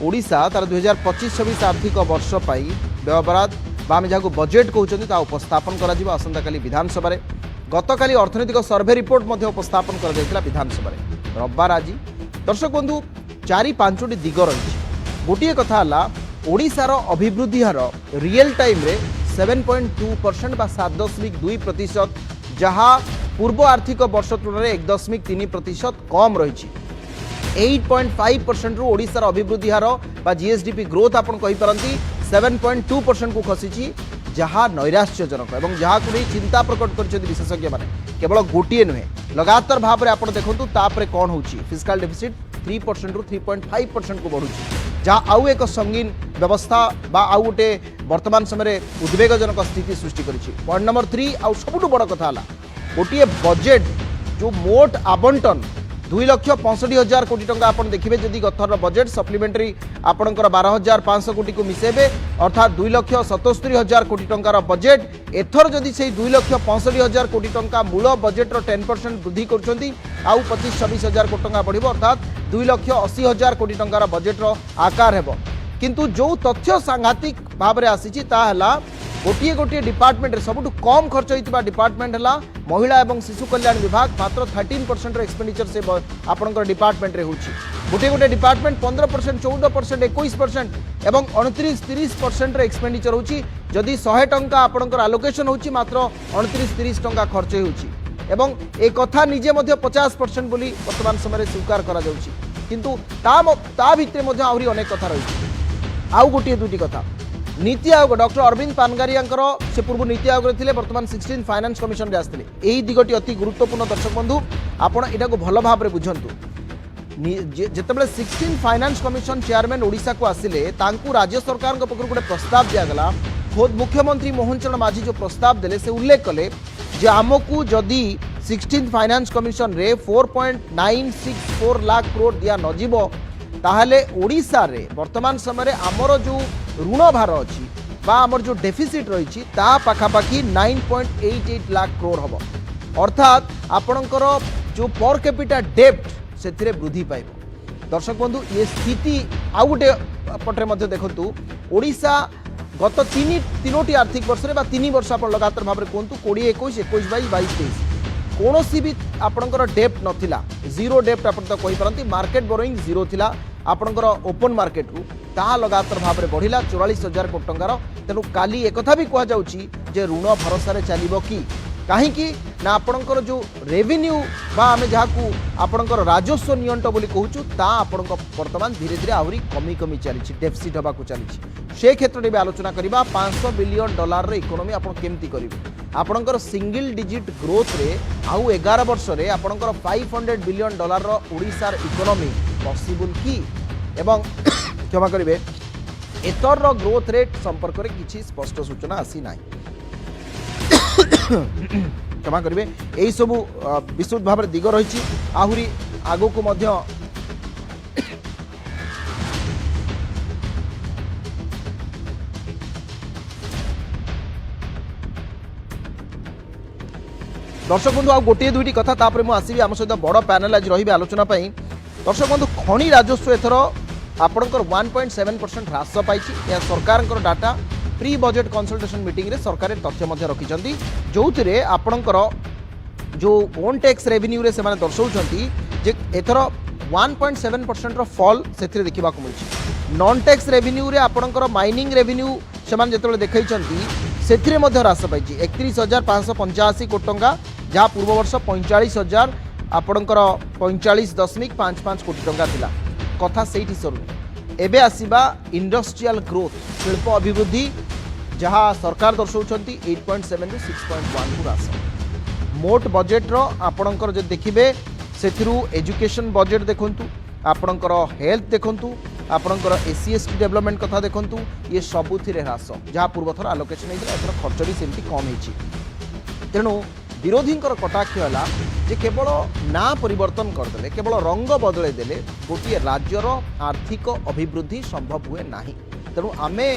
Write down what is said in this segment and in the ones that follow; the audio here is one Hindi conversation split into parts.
ओडिशा तार 2025-26 आर्थिक वर्ष पर व्यवहार आम जहाँ बजेट कहते उपस्थापन करता विधानसभा गतकाली अर्थनैतिक सर्वे रिपोर्ट उपस्थापन कर विधानसभा रविवार आज दर्शक बंधु 4-5टी दिग रही गोटे कथा ओडिशार अभिवृद्धि हार रियल टाइम रे 7.2% बा 7.2% जहाँ पूर्व आर्थिक वर्ष तुलना 1.3% कम रही 8.5% रु ओडिशार अभिवृद्धि हार बा जीएसडीपी ग्रोथ आपन कहि परंती 7.2% को खसी जहाँ नैराश्यजनक और जहाँ को नहीं चिंता प्रकट कर विशेषज्ञ मैंने केवल गोटे नुहे लगातार भाव में आप देखो तापर कौन हो फिस्काल डेफिसिट 3% रु 3.5% को बढ़ुची जहाँ आउ एक संगीन व्यवस्था बा आउ गोटे वर्तमान समय उद्वेगजनक स्थिति सृष्टि करिछि। पॉइंट नंबर 3 आउ सबुठु बड़ कथा गोटे बजेट जो मोट आवंटन 2,65,000 कोटी टंका आपन देखिबे जदि गथर बजेट सप्लीमेंटरी आपनकर 12,500 कोटी को मिसेबे अर्थात 2,77,000 कोटी टंकार बजेट एथर जदि से 2,65,000 कोटी टंका मूल बजेट 10% वृद्धि करछंती आउ 25-26,000 कोटी टंका बढ़िबो अर्थात 2,80,000 कोटी टंकार बजेट आकार हेबो किंतु जो तथ्य सांघातिक भाव में आसी गोटे गोटे डिपार्टमेंट सबुठ कम खर्च होता डिपार्टमेंट है महिला एवं शिशु कल्याण विभाग मात्र 13% एक्सपेंडिचर से आपंकर डिपार्टमेंट रे होची गोटे गोटे डिपार्टमेंट 15%, 14%, 21% एवं 29-30% एक्सपेंडिचर होची जदि 100 टंका आपंकर आलोकेशन होची मात्र 29-30 टंका खर्च होची एवं एक कथा निजे मध्य 50% बोली वर्तमान समय स्वीकार करा जाउची किंतु ता भितरे मध्य आहुरी अनेक कथा रही आउ गोटे दुटी कथा नीति आयोग डॉक्टर अरविंद पानगारिया से पूर्व नीति आयोग थे वर्तमान 16 फाइनेंस कमिशन रे आसते यही दिगटी अति गुरुत्वपूर्ण दर्शक बंधु आपण एटा को भल भाव बुझंतु जितेबाला 16 फाइनेंस कमिशन चेयरमैन ओडिशा को आसिले तांकु राज्य सरकार पक्ष गोटे प्रस्ताव दिगला खुद मुख्यमंत्री मोहन चरण माझी जो प्रस्ताव देले से उल्लेख कले जे आमको जदि 16 फाइनेंस कमिशन रे 4.964 लाख करोड़ दिया नजिबो ताहले ओडिशा रे वर्तमान समय आमर जो ऋण भार अच्छी आमर जो डेफिसिट रही पाखापाखि 9.88 लाख करोड़ हम अर्थात आपणकर जो पर कैपिटा डेप्ट से वृद्धि पाइब दर्शक बंधु ये स्थिति आउ गोटे पटे देखु ओडिशा गत तीनोटी आर्थिक वर्ष में 3 वर्ष आप लगातार भाव में कहतु 20, 21, 22, 23 कौन भी आपणकर डेप्ट नाला जीरो डेप्ट आप कहीपरती मार्केट बोरोइंग जीरो थिला आपणकर ओपन मार्केट रु ता लगातार भाव में बढ़िला 44,000 कोटी टंकार तेणु काली एक भी कहुच्छी जे ऋण भरोसा चलो कि कहीं ना आपणकर जो रेवेन्यू बा आम जहाँ आपणकर राजस्व नियंट बोली कहूँ ता आपण वर्तमान धीरे धीरे आहरी कमी कमी चली डेफिसिट होगा चली से क्षेत्र में आलोचना करवा $500 बिलियन इकोनोमी आप केमती करेंगे आपणकर सिंगल डिजिट ग्रोथ रे आउ 11 वर्ष रे आपणकर $500 बिलियन ओडिशार इकोनोमी पॉसिबल कि एवं क्षमा करेंगे एतर ग्रोथ रेट संपर्क में किसी स्पष्ट सूचना आसी ना क्षमा करेंगे यही सबू विस्तृत भाव में दिग रही आहरी आगो को मध्य दर्शक बंधु आ गोटे दुईटी कथा तापर मुझे आसबि आम सहित बड़ पैनल आज रही आलोचना दर्शक बंधु खनि राजस्व एथर आपणकर 1.7% ह्रास पाई सरकार data pre budget consultation meeting रे सरकार तथ्य रखिंट जो थे आपणकर जो ओन टैक्स रेवेन्यू रे से दर्शाऊँच जे एथर 1.7% फॉल से देखा मिली नॉन टैक्स रेवेन्यू रे आपणकर माइनिंग रेवेन्यू से जो देखई से ह्रास पाई 31,585 कोटी टंका जहाँ पूर्व वर्ष 45,000 आपणकर 45.55 कोटी टंका थिला कथा से सरू एबे आसीबा इंडस्ट्रियल ग्रोथ शिल्प अभिवृद्धि जहाँ सरकार दर्शाउछंती 8.7 रु 6.1 को ह्रास मोट बजेट रो आपणकर जे देखिबे सेथिरु एजुकेशन बजेट देखंतु आपणकर हेल्थ देखंतु आपणकर SC/ST डेवलपमेंट कथा देखंतु ये सबुथिरे ह्रास जहाँ पूर्व थर आलोकेशन होइतिला एथर खर्च भी सेमती कम होइछि तेणु विरोधी कटाक्ष है जे केवल ना परिवर्तन करदे केवल रंग बदल देले गोटे राज्यर आर्थिक अभिवृद्धि संभव हुए ना तेणु आमे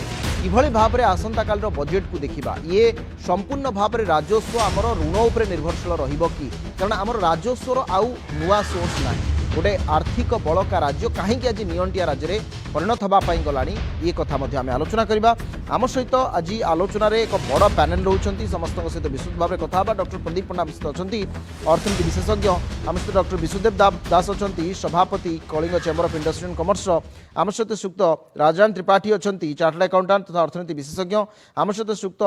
किभली भाव में आसंता काल बजेट को देखा ये संपूर्ण भाव में राजस्व आमर ऋण उपर निर्भरशील रहिबो कि कारण आमर राजस्वर आउ नुआ सोर्स ना गोटे आर्थिक बड़का राज्य कहीं आज नियंटिया राज्य में परिणत होगापाई गलानी ये कथा आम आलोचना करवा आम सहित आज आलोचन एक बड़ पैनल रोच समस्त सहित विस्तृत भाव में कथा डॉक्टर प्रदीप पंडा सहित अच्छा अर्थनीति विशेषज्ञ आम सहित डॉक्टर विश्वदेव दास अच्छा सभापति Kalinga Chamber of Industry and Commerce आम सहित सुक्त राजरान त्रिपाठी अच्छा चार्टर्ड अकाउंटेंट तथा अर्थनीति विशेषज्ञ आम सहित सुक्त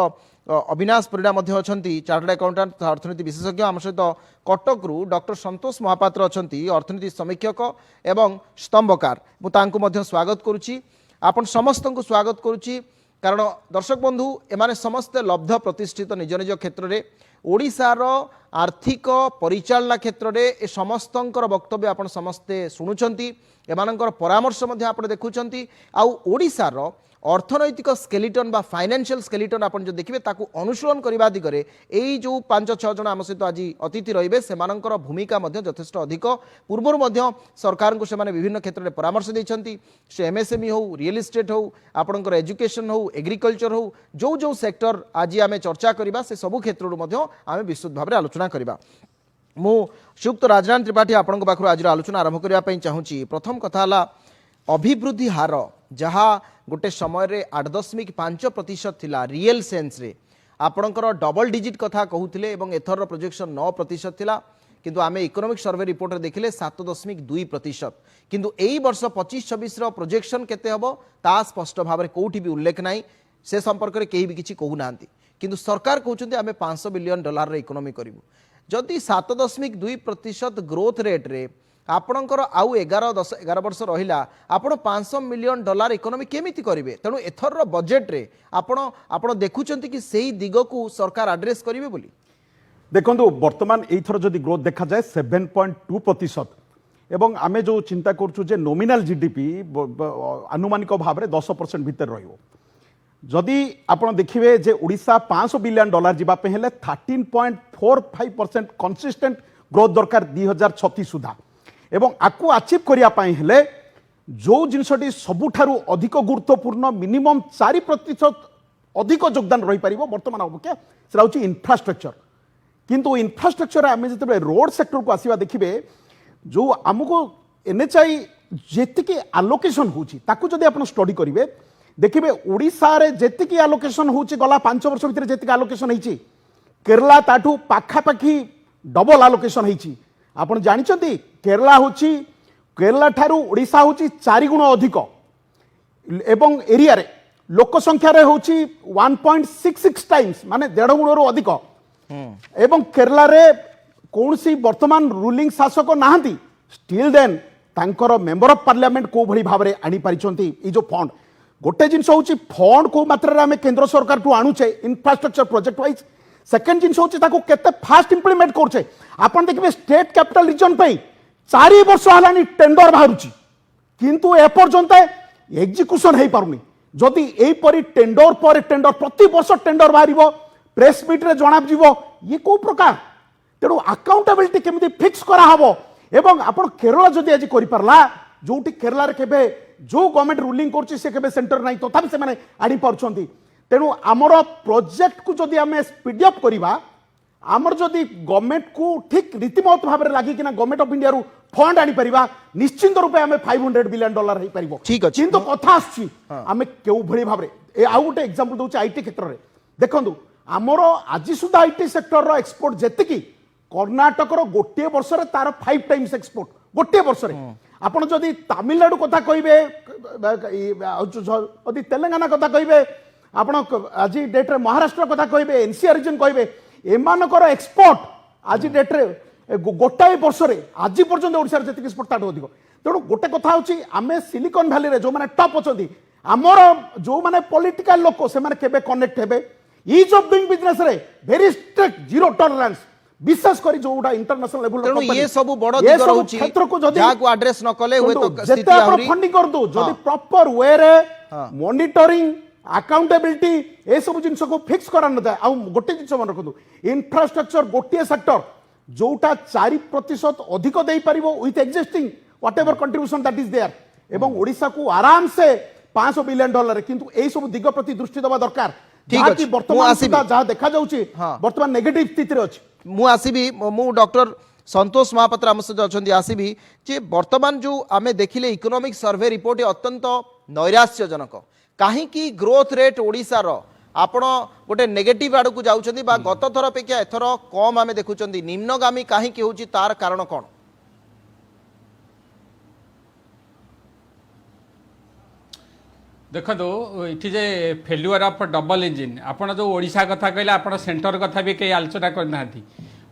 अविनाश परिड़ा अच्छा चार्टर्ड अकाउंटेंट तथा अर्थनीति विशेषज्ञ आम सहित कटकरू डॉक्टर संतोष महापात्र अच्छा अर्थनीति समीक्षक एवं स्तंभकार मुझे स्वागत करुच्ची आपण समस्त को स्वागत करुच्ची कारण दर्शक बंधु एमाने समस्ते लब्ध प्रतिष्ठित निज निज क्षेत्र में ओडिशार आर्थिक परिचालना क्षेत्र में ए समस्तंकर वक्तव्य आपण समस्ते शुणुचंती एमानंकर परामर्श मध्य आपण देखुचंती आउ ओडिशार अर्थनैतिक स्केलेटन बा फाइनेंशियल स्केलेटन आपण जो देखिबे ताकू अनुसरण करबा दिगरे एई जो 5-6 जन आम सहित आज अतिथि रहिबे सेमानंकर भूमिका मध्य यथेष्ट अधिक पूर्वर मध्य सरकार को सेमाने विभिन्न क्षेत्र में परामर्श दैछंती से एमएसएमई हो रियल इस्टेट हो आपणकर एजुकेशन हो एग्रीकल्चर हो जो जो सेक्टर आज आम चर्चा करबा से सब क्षेत्र मध्य आम विस्तृत भाव में आलोचना करबा मु सुक्त राजरान त्रिपाठी आपण पाखु आज आलोचना आरंभ करबा चाहूँगी प्रथम कथा हला अभिवृद्धि हार जहाँ गोटे समय 8.5% थिला रियल सेन्स रे आपणकर डबल डिजिट कथा कहूथिले एवं एथर प्रोजेक्शन 9% थिला किंतु आमे इकोनॉमिक सर्वे रिपोर्ट रे देखिले 7.2% किंतु एई वर्ष 25-26 रो प्रोजेक्शन केते हबो ता स्पष्ट भाव में कोठी भी उल्लेख नाही से संपर्क रे केही भी किछि कहू नांती किंतु सरकार कहउछन्ती आमे $500 बिलियन रे इकोनॉमी करिवु जदि 7.2% ग्रोथ रेट रे आपणकर आउ 11 वर्ष रहिला आपण $500 मिलियन इकोनॉमी केमिति करिवे तेणु एथर बजेट रे आपण देखुचंती कि सेही दिग को सरकार एड्रेस करिवे बोली देखंतु वर्तमान एथर जदि ग्रोथ देखा जाए 7.2% एवं आमे जो चिंता करछु जे नॉमिनल जीडीपी आनुमानिक भाव में 10% भीतर रहिवो जदि आपण देखिवे जे ओडिशा $500 बिलियन जिबा पे हेले 13.45% कंसिस्टेंट ग्रोथ दरकार 2036 सुधा एवं आपको अचीव करने हेले जो जिनसटी सबुठारु अधिक गुरुत्वपूर्ण मिनिमम 4% अधिक योगदान रही पारिबो वर्तमान अपेक्षा सेटा होची इंफ्रास्ट्रक्चर किंतु इंफ्रास्ट्रक्चर आम जो रोड सेक्टर को आसवा देखिए जो आमको एनएचआई जेतिकी आलोकेशन होची ताकू जदि आपण स्टडी करिवे देखिए ओडिशा रे जेतिकी आलोकेशन होची गला 5 वर्ष भितर जेतिकी आलोकेशन होईची केरला ताठू पाखापाखी डबल आलोकेशन होईची आपण जानिचंती केरला ठारू ओडिशा होची 4 गुण अधिक एवं एरिया रे लोक संख्या रे होची 1.66 टाइम्स माने 1.5 गुण रो अधिक एवं केरला रे कोनसी वर्तमान रूलिंग शासक नाहंती स्टिल देन तांकर मेंबर ऑफ पार्लियामेंट को भली भाबरे आनी पारिचंती ई जो फंड गोटे जिनस होची फंड को मात्रा रे हमें केंद्र सरकार टू आनुचे इंफ्रास्ट्रक्चर प्रोजेक्ट वाइज सेकेंड जिनस होची ताको केते फास्ट इंप्लीमेंट करछे आपण देखिबे स्टेट कैपिटल रीजन पे 4 वर्ष हलानी टेंडर बाहरुची किंतु ए पर्यंत एग्जीक्यूशन हे पारुनी जदि एई परी टेंडर पर टेंडर प्रति वर्ष टेंडर बाहरिबो प्रेस मीट रे जणाब जीवो ये को प्रकार तेणु अकाउंटेबिलिटी केमिति फिक्स करा हबो एवं आपण केरला जदि आज करि परला जोटी केरला रे केबे जो गवर्नमेंट रूलिंग करछि से केबे सेंटर नाही तथापि से माने आडी पारुछंती तेणु आमर प्रोजेक्ट को जदि आमे स्पीड अप करिबा आमर जदि गवर्नमेंट को ठीक रीतिमत भाव में लगी कि गवर्नमेंट ऑफ इंडिया रु फंड आनी परिबा निश्चिंत रूपे आमे $500 बिलियन हे परिबो ठीक अछि किंतु कथा आछि आमे केउ भली भाव रे ए आउ गोटे एग्जांपल दोछ आईटी क्षेत्र रे देखंतु आमर आज सुधा आईटी सेक्टर रो एक्सपोर्ट जेतिकी कर्नाटक रो गोटे वर्ष रे तार 5 टाइम्स एक्सपोर्ट गोटे वर्ष रे आपण जदि तमिलनाडु कथा कहिबे जदि तेलंगाना कथा कहिबे आपण आज डेट रे महाराष्ट्र कथा कहिबे एनसीआर रीजन कहिबे एमानकर एक्सपोर्ट आज डेट रे गोटाए वर्ष रे आज पर्यंत ओडिसा जेतिक एक्सपोर्ट ताठ अधिक तेणु गोटे कथा होची आमे सिलिकॉन वैली रे जो माने टॉप अछंती हमर जो माने पॉलिटिकल लोक से माने केबे कनेक्ट हेबे ईज ऑफ डूइंग बिजनेस रे वेरी स्ट्रिक्ट जीरो टॉलरेंस विशेष करी जोडा इंटरनेशनल लेवल तेणु ये सब बड़ दिग रहउची क्षेत्र को जदी जाको एड्रेस न कले हुए तो स्थिति स्थिति आपण फंडिंग कर दो जदी प्रॉपर वे रे मॉनिटरिंग अकाउंटेबिलिटी ए सब जिनस को फिक्स करा न जाए आ गोटे जिनस मन रखु इंफ्रास्ट्रक्चर गोटे सेक्टर जोटा 4% अधिक दे परिबो with existing whatever contribution that is there एवं ओडिसा को आराम से $500 बिलियन किंतु ए सब दिग प्रति दृष्टि देबा दरकार ठीक अछि वर्तमान सुधा जहा देखा जाउची वर्तमान नेगेटिव स्थिति रे अछि मु आसीबी मु डॉक्टर संतोष महापात्र आम सहित अच्छा आसबि जे वर्तमान जो आम देखिले इकोनॉमिक सर्वे रिपोर्ट अत्यंत नैराश्यजनक कहीं ग्रोथ रेट ओडिशार आपण गोटे नेगेटिव आड़ को जाउछंती बा गत थर अपेक्षा एथर कम आम देखुं निम्नगामी कहीं होची तार कारण कौन? देखो ये जे फेल्युअर ऑफ डबल इंजिन आपण जो ओडिशा कथा कहले आपण सेंटर कथा भी कई आलोचना करना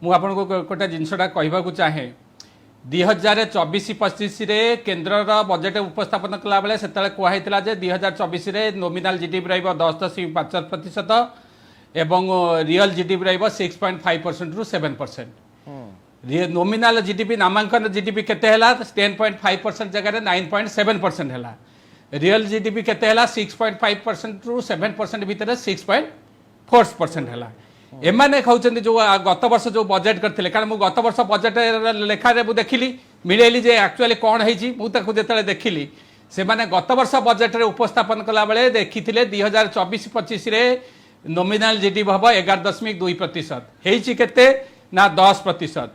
मु आपन को गोटे जिनसटा कहबाकू चाहे 2024-25 रे केंद्र बजेट उपस्थापन कला बेले से कहला जे 2024 रे नॉमिनल जीडीपी रहिबो 10.5% एवं रियल जीडीपी रहिबो 6.5% रु 7%। नॉमिनल जीडीपी नामांकन जीडीपी केते हला 10.5% जगह 9.7% हला। रियल जीडीपी केते हला 6.5% रु 7% भितर 6.4% हला। एमाने कहउछन्ती जो गत वर्ष जो बजेट करथिले कारण मु गत वर्ष बजेट लेखा रे देखिली मिलेली जे एक्चुअली कोन हेची मु ताकू जेतले देखिली से माने गत वर्ष बजेट रे उपस्थापन कला बेले देखिथिले 2024-25 रे नॉमिनल जीडीपी हबो 11.2% हेची केते ना 10%।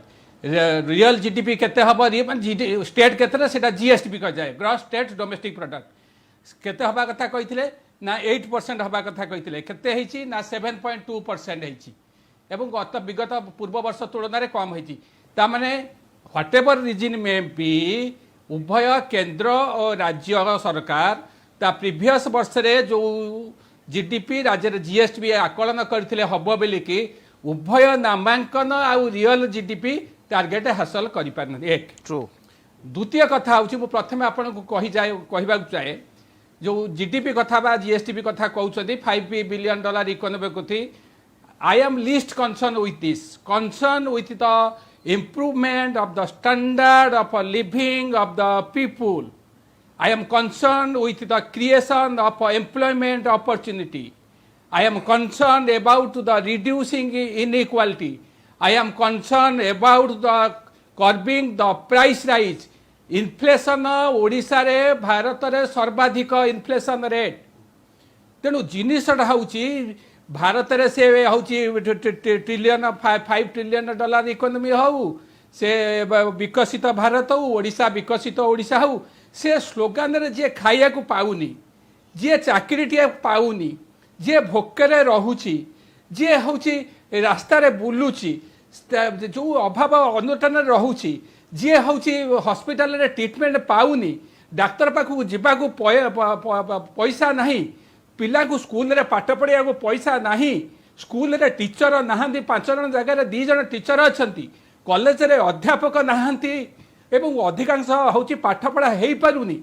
रियल जीडीपी केते हबो स्टेट केते सेटा जीएसटी कह जाए ग्रॉस स्टेट डोमेस्टिक प्रोडक्ट केते हबा कथा कहिथिले ना 8% हबा कथा कहिथिले केते हेची ना 7.2% हेची एवं गत विगत पूर्व वर्ष तुलन में कम होती ताने whatever reason may be उभय केंद्र और राज्य सरकार ता प्रीवियस वर्ष रे जो जीडीपी राज्य जीएसटी आकलन करथिले हबो बेली कि उभय नामांकन आउ रियल जीडीपी टार्गेट हासिल करि पारन एक ट्रू। द्वितीय कथा हूँ प्रथम आपन को कहि जाय कहबा चाहे जो जीडीपी कथा बा जीएसटी कथा कहउछथि $5 बिलियन इकोनॉमी कथि I am least concerned with this, concerned with the improvement of the standard of living of the people. I am concerned with the creation of employment opportunity. I am concerned about the reducing inequality. I am concerned about the curbing the price rise. Inflation Odisha रे भारत रे सर्वाधिक इन्फ्लेशन रेट तेणु जिनिसटा हूँ भारत रे से ट्रिलियन $5 ट्रिलियन इकोनॉमी हो से विकसित भारत हो ओडिशा विकसित ओडिशा हो से स्लोगान रे जे खाइया को पाउनी जे चाकरी टे पाउनी जे भोकरे रहुची जे हूँ रास्ता रे बुलुची जो अभाव अनटन रहुची जे हूँ हॉस्पिटल रे ट्रीटमेंट पाउनी डाक्तर पाखु जीवाकू पैसा नहीं पिला को स्कूल रे पाठ पढ़िया को पैसा नहीं स्कूल रे टीचर नहांती 5 जन जगह 2 जन टीचर अच्छी कॉलेज रे अध्यापक नहांती एवं अधिकांश हूँ पाठ पढ़ा हो पारुनी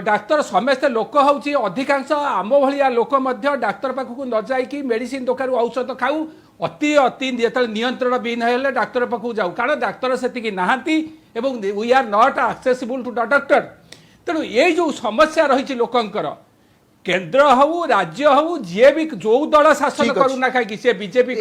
डाक्तर समस्ते लोक हूँ अधिकांश आम भाया लोक डाक्तर पाखक न जाइकी मेडिसिन दुकान औषध खाऊ अति अति जो नियंत्रण बिहीन हेले डाक्तर पाखक जाऊ कारण डाक्तर से नहांती एवं we are not accessible to the doctor तेणु ये जो समस्या रही लोकंकर केंद्र हूँ राज्य हूँ जे भी जो दल शासन करूना कहीं से बीजेपी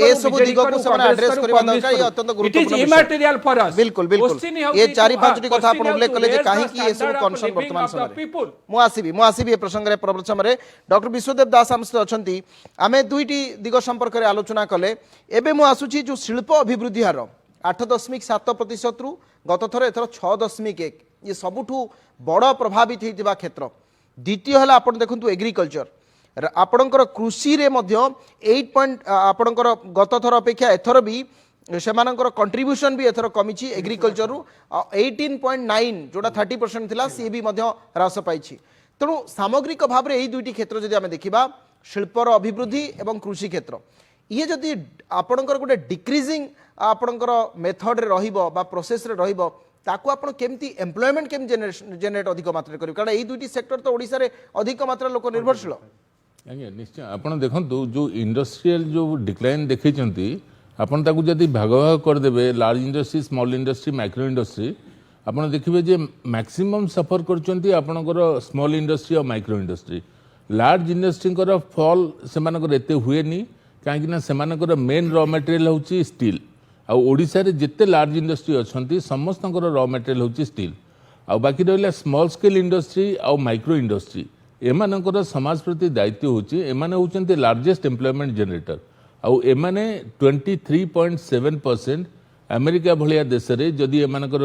इमैटेरियल फॉर अस बिल्कुल बिल्कुल ये 4-5टी कथा आपण उल्लेख कले जे काहे कि ये सब कंसर्न वर्तमान समय मु आसीबी ए प्रसंग रे प्रवचन रे डॉक्टर विश्वदेव दास हमसे अछंती आमे दुईटी दिग संपर्क रे आलोचना कले एबे मु आसुची जो शिल्प अभिवृद्धि हार 8.7% रु गत थर एथर 6.1 ये सबुठू बड़ प्रभावित होइतिबा क्षेत्र द्वितीय है आप देखु एग्रीकल्चर आपणकर कृषि रे मध्य 8 आपणकर गत थर अपेक्षा एथर भी से कंट्रीब्यूशन भी एथर कमी एग्रीकल्चर 18.9 जोटा 30% थिला सी भी ह्रास पाई तेणु सामग्रिक भाव में यही दुईटी क्षेत्र जदि आम देखा शिल्पर अभिवृद्धि एवं कृषि क्षेत्र ये जदि आपणकर गोटे डिक्रिजिंग आपणकर मेथड रे प्रोसेस रे रहिबो ताकू आपण केमती एम्प्लॉयमेंट केम जेनरेट अधिक मात्रा करियो कारण एई दुईटी सेक्टर तो ओडिसा रे अधिक मात्रा लोक निर्भरशील आज्ञा निश्चय आपण देखंतु जो इंडस्ट्रियल जो डिक्लाइन देखैचंती आपण ताकू जदि भाग भाग कर देबे large industry small industry micro industry आपण देखिबे जे मैक्सिमम सफर करचंती आपणकर स्मॉल इंडस्ट्री और माइक्रो इंडस्ट्री लार्ज इंडस्ट्री कर फॉल सेमानकर एते हुएनी काहे कि ना सेमानकर मेन रॉ मटेरियल होची स्टील आ ओडिशा रे जिते लार्ज इंडस्ट्री अच्छी समस्त रॉ मटेरियल होची स्टील आ बाकी रहा स्मॉल स्केल इंडस्ट्री आ माइक्रो इंडस्ट्री एमानकर समाज प्रति दायित्व होची एमाने होचंती लार्जेस्ट एम्प्लॉयमेंट जनरेटर आ एमाने 23.7% अमेरिका भलिया देश रे जदि एमानकर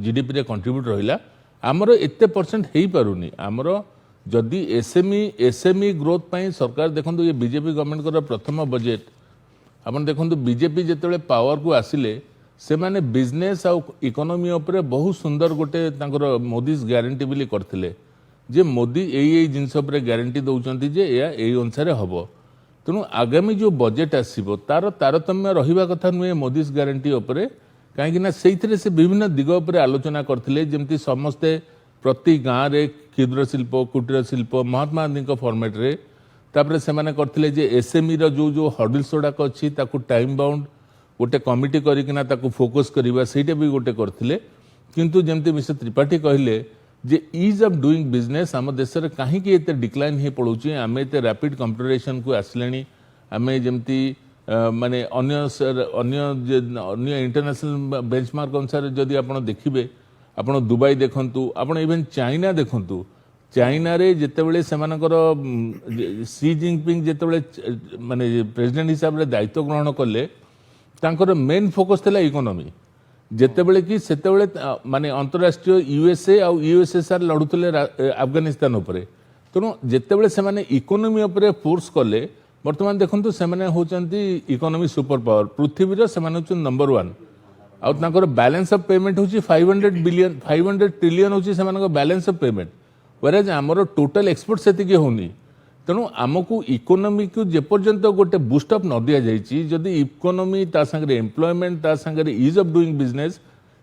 जीडीपी रे कंट्रीब्यूट रहिला आमर एते परसेंट हेई पारुनी आमर जदि एसएमई ग्रोथ पाई सरकार देखंतु ये बीजेपी गवर्नमेंट कर प्रथम बजेट अपन देखंतु बीजेपी जेतेबेले पावर को आसिले से माने बिजनेस आउ इकोनॉमी उपरे बहुत सुंदर गोटे तांकर मोदीज ग्यारंटी बिली करथिले जे मोदी एई जिनस उपरे ग्यारंटी दउचंती जे या एई अनुसार हबो तेणु आगामी जो बजेट आसीबो तार तारतम्य रहिबा कथा नुए मोदीज ग्यारंटी उपरे कहीं ना से से विभिन्न दिग उपर आलोचना करते जमती समस्ते प्रति गाँव रे क्षुद्र शिल्प कुटीर शिल्प महात्मा गांधी फॉर्मेट रे तापर से माने करथिले जे एसएमई रो जो जो हर्डल्स गुड़ाक अच्छी टाइम बाउंड गोटे कमिटी करिकिना ताकू फोकस करबा सेटा भी गोटे करथिले किंतु जेमती मिस्टर त्रिपाठी कहले जे इज ऑफ डूइंग बिजनेस आम देश रे काहे कि एते डिक्लाइन हे पड़ुची आमे एते रैपिड कंप्यूटराइजेशन को आसलेनी आमे जेमती माने अन्य इंटरनेशनल बेंचमार्क अनुसार जदि आपण देखिबे आपण दुबई देखंतु आपण इवन चाइना देखंतु चाइना रे जेतेबेले सेमानकर सी जिनपिंग जेतेबेले माने प्रेसिडेंट हिसाब रे दायित्व ग्रहण कले तांकर मेन फोकस थिला इकोनॉमी जेतेबेले कि सेतेबेले माने अंतरराष्ट्रीय यूएसए आ यूएसएसआर लढुतले अफगानिस्तान उपरे तेणु जेतेबेले सेमाने इकोनॉमी उपरे फोर्स कले वर्तमान देखंतु सेमाने होचंती इकोनॉमी सुपर पावर पृथ्वी रो सेमाने होचन नंबर 1 आ तांकर बैलेंस ऑफ पेमेंट होची 500 ट्रिलियन होची सेमानकर बैलेंस ऑफ पेमेंट व्हेरेज हमरो टोटल एक्सपोर्ट सेति के होनी तेणु आमको इकोनॉमी को जेपर्यंत गोटे बुस्टअप न दिया जाइए जदि इकोनॉमी ता संगे एम्प्लॉयमेंट ता संगे इज ऑफ डूइंग बिजनेस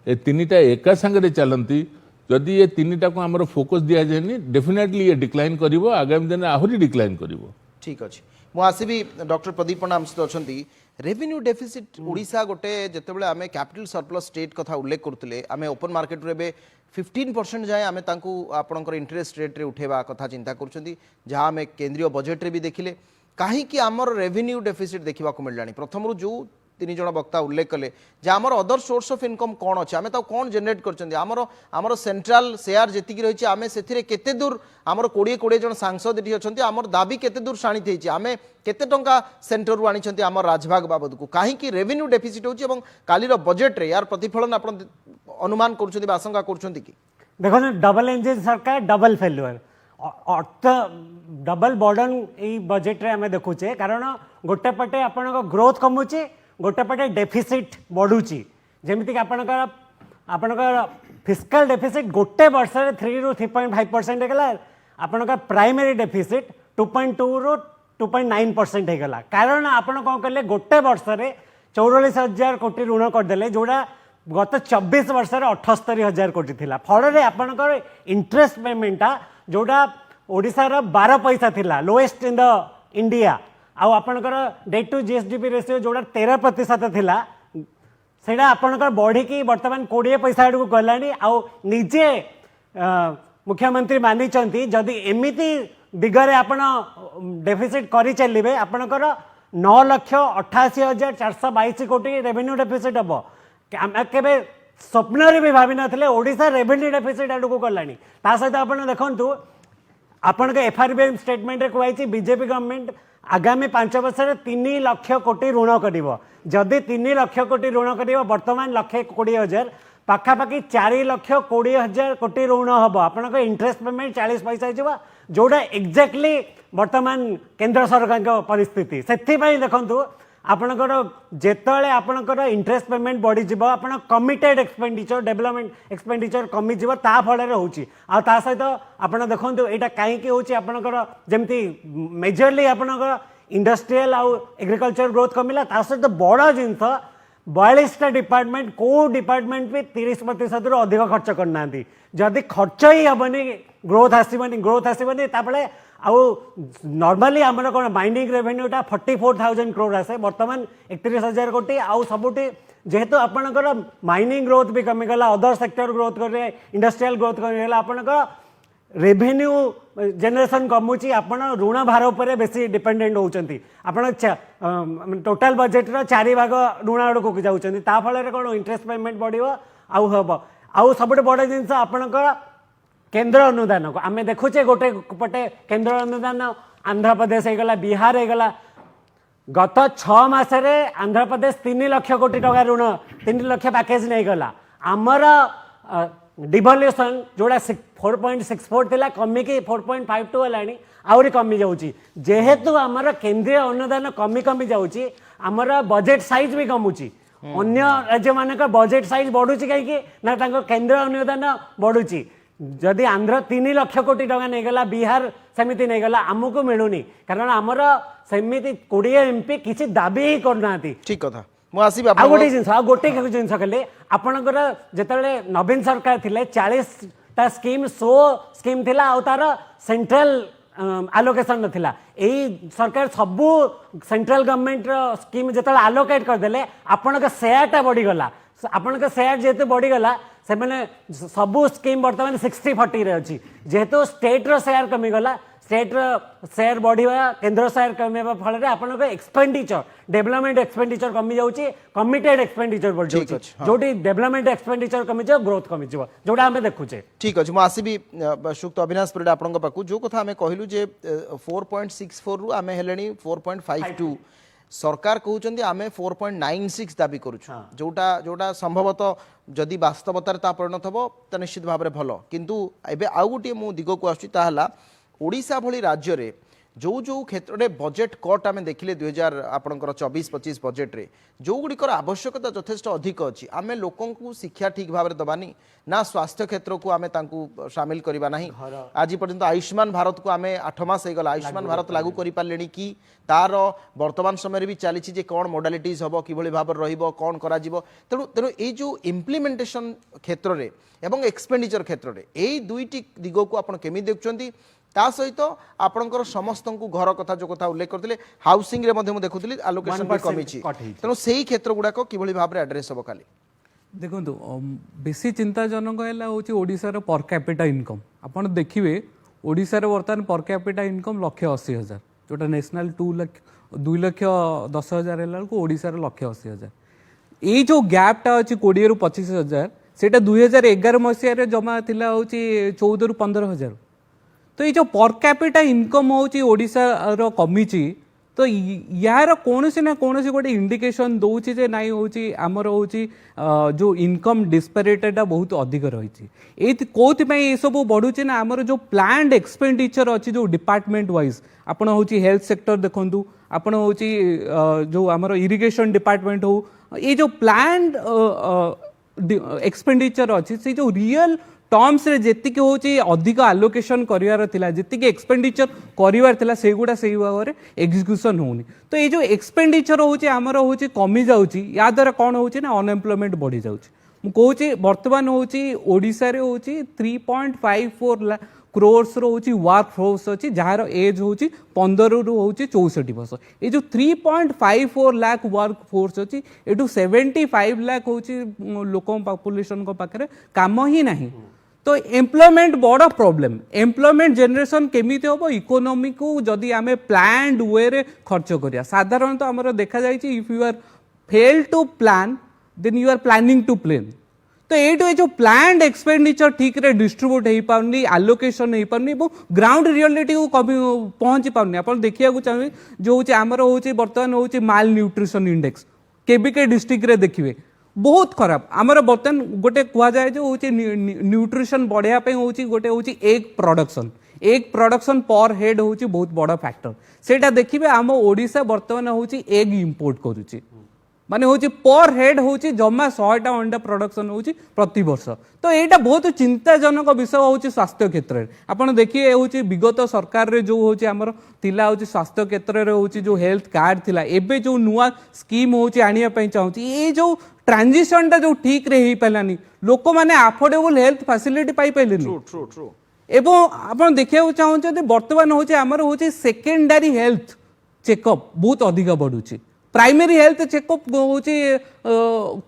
ए तीनटा एका संगे चलती जदि ये तीनटा को आमर फोकस दिया जाए डेफिनेटली ये डिक्लाइन करिवो आगामी दिन आहरी डिक्लाइन करिवो ठीक अच्छे मुझे आसबि डॉक्टर प्रदीप पंडा आम सहित अच्छा रेवेन्यू डेफिसिट ओडिशा गोटे जितेबाला आम कैपिटल सरप्लस स्टेट कथा उल्लेख करते आम ओपन मार्केट रे 15% जाए आम आपणकर इंटरेस्ट रेट रे उठेबा कथा चिंता कर जहाँ आम केंद्रीय बजेट रे भी देखिले कहीं आमर रेवेन्यू डेफिसिट देखा मिलला प्रथम जो 3 जन वक्ता उल्लेख कले जे आमर अदर सोर्स ऑफ इनकम कौन अच्छे आम कौन जेनेट कर सेंट्रल शेयर जी रही आम से केते दूर आमर 20 जन सांसद ये अच्छा आमर दाबी केते दूर शाणित होती आम केते टंका सेंटर रु आनी आम राजभाग बाबद को कहीं रेवेन्यू डेफिसिट होची एवं कालीर बजेट रे यार प्रतिफलन आप अनुमान कर आशंका कर देखो डबल इंजिन सरकार डबल फेल्युअर अर्थ डबल बर्डन ये बजेट रे आम देखुचे कारण गोटे पटे आपण ग्रोथ कमुची गोटे पटे डेफिसिट बढ़ुची जमीक आपणकर फिस्कल डेफिसिट गोटे वर्ष 3 ରୁ 3.5% होगा आपणकर प्राइमरी डेफिसिट 2.2 ରୁ 2.9% होगा कारण आपण कौन कले गोटे वर्ष 44,000 कोटी ऋण करदे जोड़ा गत 24 वर्ष 78,000 कोटी थिला फल आपणकर इंटरेस्ट पेमेंटा जोड़ा ओडिशार 12 पैसा थिला लोएस्ट इन द इंडिया आपणकर डेट टू जीएसडीपी रेशियो जोड़ा 13% थिला सेटा आपणकर बढ़ी बर्तमान 20 पैसा आड़ को गलानी निजे मुख्यमंत्री मानी जदि एमती दिगरे आपण डेफिसिट करी चलिए आपणकर 9,88,422 कोटी रेवेन्यू डेफिसिट हम केबे स्वप्न भी भावी नथिले ओडिशा रेवेन्यू डेफिसिट आड़ को गलानी ता सहित आपण देखंतु आपण के एफआरबीएम स्टेटमेंट रे कहै बीजेपी गवर्नमेंट आगामी 5 वर्ष 3 लाख कोटी ऋण कर जदि 3 लाख कोटी ऋण कर बर्तमान 1,20,000 पाखापाखि 4,20,000 कोटी ऋण हम आप इंटरेस्ट पेमेंट 40 पैसा जोड़ा एक्जाक्टली बर्तमान केंद्र सरकार परिस्थिति से देखु आपणकर जेतले आपणकर इंटरेस्ट पेमेंट बढ़ी आप कमिटेड एक्सपेंडिचर डेवलपमेंट एक्सपेंडिचर कमी ता फल होची आ सहित आप देखो यहाँ कहीं होची आपणकर जमती मेजरली आपणकर इंडस्ट्रियल आउ एग्रीकल्चर ग्रोथ कमिला ता सहित बड़ जिनस 42टा डिपार्टमेंट को डिपार्टमेंट भी 30% रु अधिक खर्च करना जदि खर्च ही हेनी ग्रोथ आसबनी तापले आउ नॉर्मली आमर कौन माइनिंग रेवेन्यूटा 44,000 करोड़ आसे बर्तमान 31,000 कोटी आउ सबुटी जेहेतु आपणकर माइनिंग ग्रोथ भी कमिगला अदर सेक्टर ग्रोथ करें इंडस्ट्रियल ग्रोथ करें आपणकर रेवेन्यू जेनरेशन कमुची आपण ऋण भार उपर बेसी डिपेंडेंट होती आपण टोटाल बजेट रो 4 भाग ऋण आड़ को जाऊँच फल कौन इंटरेस्ट पेमेंट बढ़ो आउ हम आउ सब बड़ जिन आपणकर केंद्र अनुदान को आम देखुचे गोटे पटे केंद्र अनुदान आंध्र प्रदेश होगला बिहार होगला गत 6 मासरे आंध्र प्रदेश 3 लाख कोटी टका ऋण 3 लाख पैकेज नहीं गला आमर डिवल्यूशन जोड़ा 4.64 थिला कमी की 4.52 हेलानी आउरी कमी जाउची जेहेतु आमर केंद्रीय अनुदान कमी कमी जाउची आमर बजेट साइज भी कमुची अन्य राज्य मानक बजेट साइज बढ़ुची कहीं ना केंद्रीय अनुदान बढ़ुची जदि आंध्र 3 लाख कोटी टका नहीं गला बिहार सेमिति नहीं गला आमको मिलूनी कारण आमर सेमिति 20 एमपी किसी दाबी ही करना ठीक कथा मु आसीबी आ गोटे जिनस आ गोटे जिनस कहले आपनकर जेतले नवीन सरकार थिले 40 ता स्कीम 100 स्कीम थिला आ तार सेंट्रल आलोकेशन नथिला एई सरकार सबु सेंट्रल गवर्नमेंट स्कीम जेतले आलोकेट कर देले आपनक शेयर टा बढ़ी गला आपनक शेयर जेते बढ़ी गला से मैंने सबु स्कीम बर्तमान 60-40 रे अच्छी जेहेतु स्टेट रो शेयर कमी गला स्टेट रो शेयर बढ़िया केंद्र शेयर कमीवा फल आपन एक्सपेंडिचर डेवलपमेंट एक्सपेंडिचर कमी जाउची कमिटेड एक्सपेंडिचर बढ़ जाउची जोटी डेवलपमेंट एक्सपेंडिचर कमी जाउ ग्रोथ कमी जाउ जोटा हमें देखुचे ठीक अछि मु आसीबी सुक्त अविनाश परिडा आपन पाकू जो कथा हमें कहलु जे 4.64 रु हमें हेलेनी 4.52 सरकार कहउचंदी आमे 4.96 दाबी करूछु जोटा जोटा संभवतः जदि वास्तवतार ता परिणत हबो त निश्चित भाबरे भलो किंतु एबे आउ गोटे मु दिगो को आछि ताहला ओडिशा भली राज्य रे जो जो क्षेत्र में बजेट कट आम देखिले 2000 आपणकर 24-25 बजेट रे जो गुड़िकर आवश्यकता यथेष्ट अधिक अच्छी आम लोक शिक्षा ठीक भाव में दबानी ना स्वास्थ्य क्षेत्र को आम सामिल करवा ना आज पर्यंत आयुष्मान भारत को आम 8 मास हो गला आयुष्मान भारत लागू कर पारे कि तार वर्तमान समय भी चली कौन मोडालिटीज हम कि भाव रौन कर तेणु तेणु ये जो इम्प्लीमेंटेशन क्षेत्र में एवं एक्सपेंडिचर क्षेत्र में यही दुईटी दिग को आप केमी देखुं ता सहित आपणकर समस्त को घर कथा जो कथा उल्लेख करते हाउसिंग रे मध्य देखुली आलोकेशन भी कमी तेणु से ही क्षेत्र गुड़ाक किभली भाव में एड्रेस हम खाली देखो बेसी चिंताजनक है ओडिशार पर कैपिटा इनकम आपड़ देखिए ओडिशार बर्तमान पर कैपिटा इनकम 1,80,000 जोटा नेशनल 2,10,000 है ओडिशार 1,80,000 ये जो गैपटा अच्छी 20 ରୁ 25,000 सेटा 2011 मसीह जमा थिला होची 14 ରୁ 15,000 तो ये जो पर कैपिटा इनकम होची ओडिशार कमिची तो यार कौन ना कौन गोटे इंडिकेशन दौची जे नाई होची आमर होची जो इनकम डिस्पेरिटीटा बहुत अधिक रही कौन ये सब बढ़ुची ना आमर जो प्लान्ड एक्सपेंडिचर अच्छी जो डिपार्टमेंट वाइज आपण होची हेल्थ सेक्टर देखंतु आपण होची जो आमर इरिगेशन डिपार्टमेंट हो ये जो प्लान्ड एक्सपेंडिचर अच्छी से जो रियल टर्म्स रे जेतिक होची अधिक आलोकेशन करिवार थिला जेतिक एक्सपेंडिचर करिवार थिला सेगुडा सेही भाବରେ एग्जीक्यूशन होनी तो ये जो एक्सपेंडिचर होची हमर होची कमी जाउची या द्वारा कोन होची ना अनएम्प्लॉयमेंट बढ़ी जाउची मु कहूची वर्तमान होची ओडिसा रे होची 3.54 क्रोर्स रो होची वर्क फोर्स अछि जहार एज होची 15 रु होची 64 वर्ष ये जो 3.54 लाख वर्क फोर्स अछि एटू 75 लाख होची लोक पॉपुलेशन को पाखरे काम ही नहीं तो एम्प्लॉयमेंट बड़ प्रॉब्लम एम्प्लॉयमेंट जनरेशन केमिति होबो इकोनॉमी को जदि आमे प्लान्ड वे रे खर्च करिया साधारणतः हमर देखा जायछि if you are fail to plan then you are planning to plan तो ये जो प्लान्ड एक्सपेंडिचर ठीक रे डिस्ट्रीब्यूट हो पारनी आलोकेशन हो पारनी ग्राउंड रियलिटी को कभी पहुंची पारनी आप देखिया चाहिए जो होची आमर होची वर्तमान होची माल न्यूट्रिशन इंडेक्स केबीके डिस्ट्रिक्ट रे देखिए बहुत खराब आमर बर्तमान गोटे कह जाए जो होची न्यूट्रिशन बढ़िया पे होची गोटे होची एग प्रोडक्शन पर हेड होची बहुत बड़ा फैक्टर सेटा देखिए आम ओडिशा बर्तमान होची एग इंपोर्ट करूची माने होची पर हेड होची जमा 100टा अंडा प्रोडक्शन होची प्रति वर्ष तो एटा बहुत चिंताजनक विषय होची स्वास्थ्य क्षेत्र में आपण देखिए होची विगत सरकार रे जो होची हमर तिला होची स्वास्थ्य क्षेत्र रे होची जो हेल्थ कार्ड थिला एबे जो नुआ स्कीम होची आनिया पई चाहूची ये जो ट्रांजिशन टा जो ठीक रे ही पलानी लोक माने अफोर्डेबल हेल्थ फैसिलिटी पाई पलेनी ट्रू एवं आपण देखिया चाहूचे वर्तमान होची हमर होची सेकेंडरी हेल्थ चेकअप बहुत अधिक बढ़ुची प्राइमरी हेल्थ चेकअप होची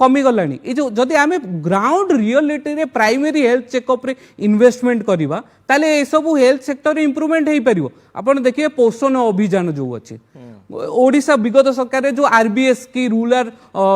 कमी गलानी ये जो जदि आमे ग्राउंड रियलिटी रे प्राइमरी हेल्थ चेकअप रे इन्वेस्टमेंट करिबा ताले ए सब हेल्थ सेक्टर इंप्रूवमेंट हेई परिबो आपण देखिए पोषण अभियान जो अछि ओडिशा विगत सरकार जो आरबीएस की rural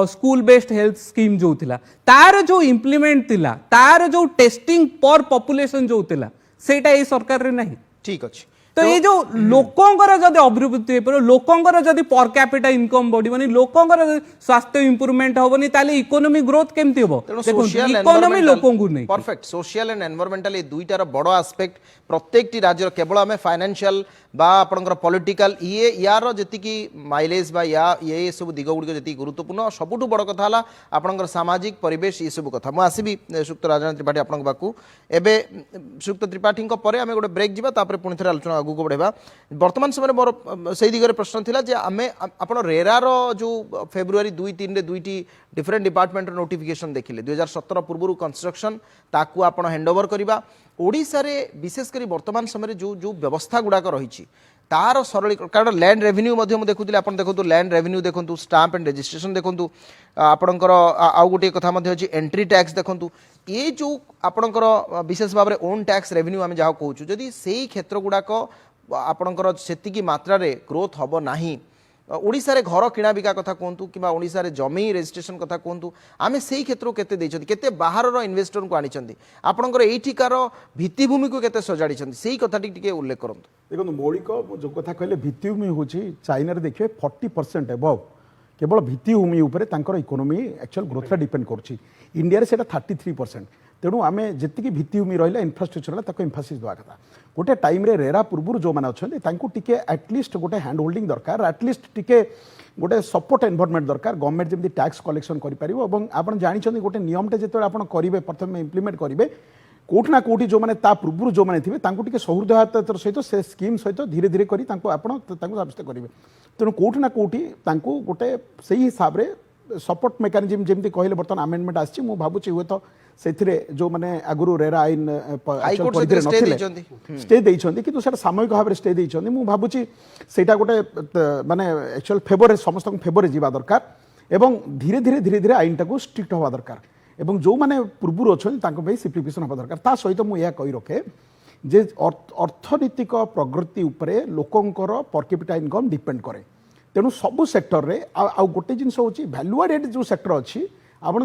school based health scheme जो थिला तार जो इम्प्लीमेंट थिला तार जो टेस्टिंग पर पॉपुलेशन जो थिला सेटा ए सरकार रे नाही ठीक अछि तो ये जो लोकंकर जदि अभिवृद्धि हो पार लोकंकर जदि पर कैपिटा इनकम बढ़िबनी लोकंकर स्वास्थ्य इंप्रूवमेंट होबनी ताले इकोनॉमी ग्रोथ केमती होबो इकोनॉमी लोकंकु नै परफेक्ट सोशल एंड एनवायरमेंटल ये दुईटार बड़ आस्पेक्ट प्रत्येक राज्य केवल आम फाइनेंशियल बा आपणकर पॉलिटिकल ये यार जी माइलेज बा या ये सब दिग गुड़िक जी गुरुत्वपूर्ण सबुठ बड़ कथा है आपणकर सामाजिक परिवेश ये सब कथा मुझे श्रीयुक्त राजेन्द्र त्रिपाठी आपन पाखु एबे श्रीयुक्त त्रिपाठी पर आम गोटे ब्रेक जावा पुणी थे आलोचना आगू बढ़ेगा वर्तमान समय मोर से दिगरे प्रश्न थिला जे आमे आपण रेरार जो फेब्रुआरी 2-3 रे दुईटी डिफरेंट डिपार्टमेंट नोटिफिकेशन देखिले 2017 पूर्व कंस्ट्रक्शन ताकू आपण हैंडओवर करबा ओडिसा रे विशेष करी वर्तमान समय जो जो व्यवस्था गुड़ाक रही तार सरल कारण लैंड रेवेन्यू देखुले आप देखो लैंड रेवेन्यू देखो स्टाम्प एंड रजिस्ट्रेशन देखो आपणकर आउ गोटे कथा अच्छी एंट्री टैक्स देखो ये जो आपणकर विशेष भाव में ओन टैक्स रेवेन्यू आम जहाँ कहूँ जदि से क्षेत्र गुड़ाक आपणकर से मात्रा ग्रोथ हम ना ओडिशा रे घर किणा बिका कथा कहतु कि ओडिशा रे जमी रजिस्ट्रेशन कथा कहतु आमे सेही क्षेत्र केते देइछथि केते बाहर रो इन्वेस्टर को आनिछथि आपनकर एठिकार भित्तिभूमि को केते सजाडिछथि सेही कथा टिके उल्लेख करंतु देखो मौलिक जो कथा कहले भित्तिभूमि होची चाइना रे देखिए 40% एबव केवल भित्तिभूमि उपरे तांकर इकोनॉमी एक्चुअल ग्रोथ डिपेंड करछि इंडिया रे सेटा 33% तेणु आम जी भित्तिभूमि रहा इनफ्रास्ट्रक्चर ताको एम्फासिस देवा कथा गोटे टाइम रे रेरा पूर्व जो मैंने अच्छा टिके एटलिस्ट गोटे हैंड होल्डिंग दरकार एटलिस्ट टिके गोटे सपोर्ट एनवायरनमेंट दरकार गवर्नमेंट जमी टैक्स कलेक्शन कर जानते गोटे नियमटे जो आप करेंगे प्रथम इम्प्लीमेंट करेंगे कोठी ना कोठी जो मैंने पूर्व जो मैंने थे सौहृदयतार सहित से स्कीम सहित धीरे धीरे करी साब्यस्त करेंगे तेणु कोठी ना कोठी गोटे से हिसाब से सपोर्ट मेकानिजम जमी कहले बर्तमान आमेंडमेंट आसी भावुँ हुए तो से जो मैंने आगुरी रेरा आईन स्टे देइछन्ति किंतु सेटा सामयिक भाव में स्टे देइछन्ति मु भाबुची सेटा गोटे माने एक्चुअल फेवर समस्त फेवर जीवा दरकार एवं धीरे धीरे धीरे धीरे आईन टाको स्ट्रिक्ट हवा दरकार एवं जो मैंने पूर्व अच्छा सिम्प्लिफिकेशन हवा दरकार ता सहित मुझे कही रखे जे अर्थनैतिक प्रगति उपरे लोकंकर पर कैपिटा इनकम डिपेंड करे तेणु सबु सेक्टर रे आ गोटे जिनस होची वैल्यू एडेड जो सेक्टर अच्छी आप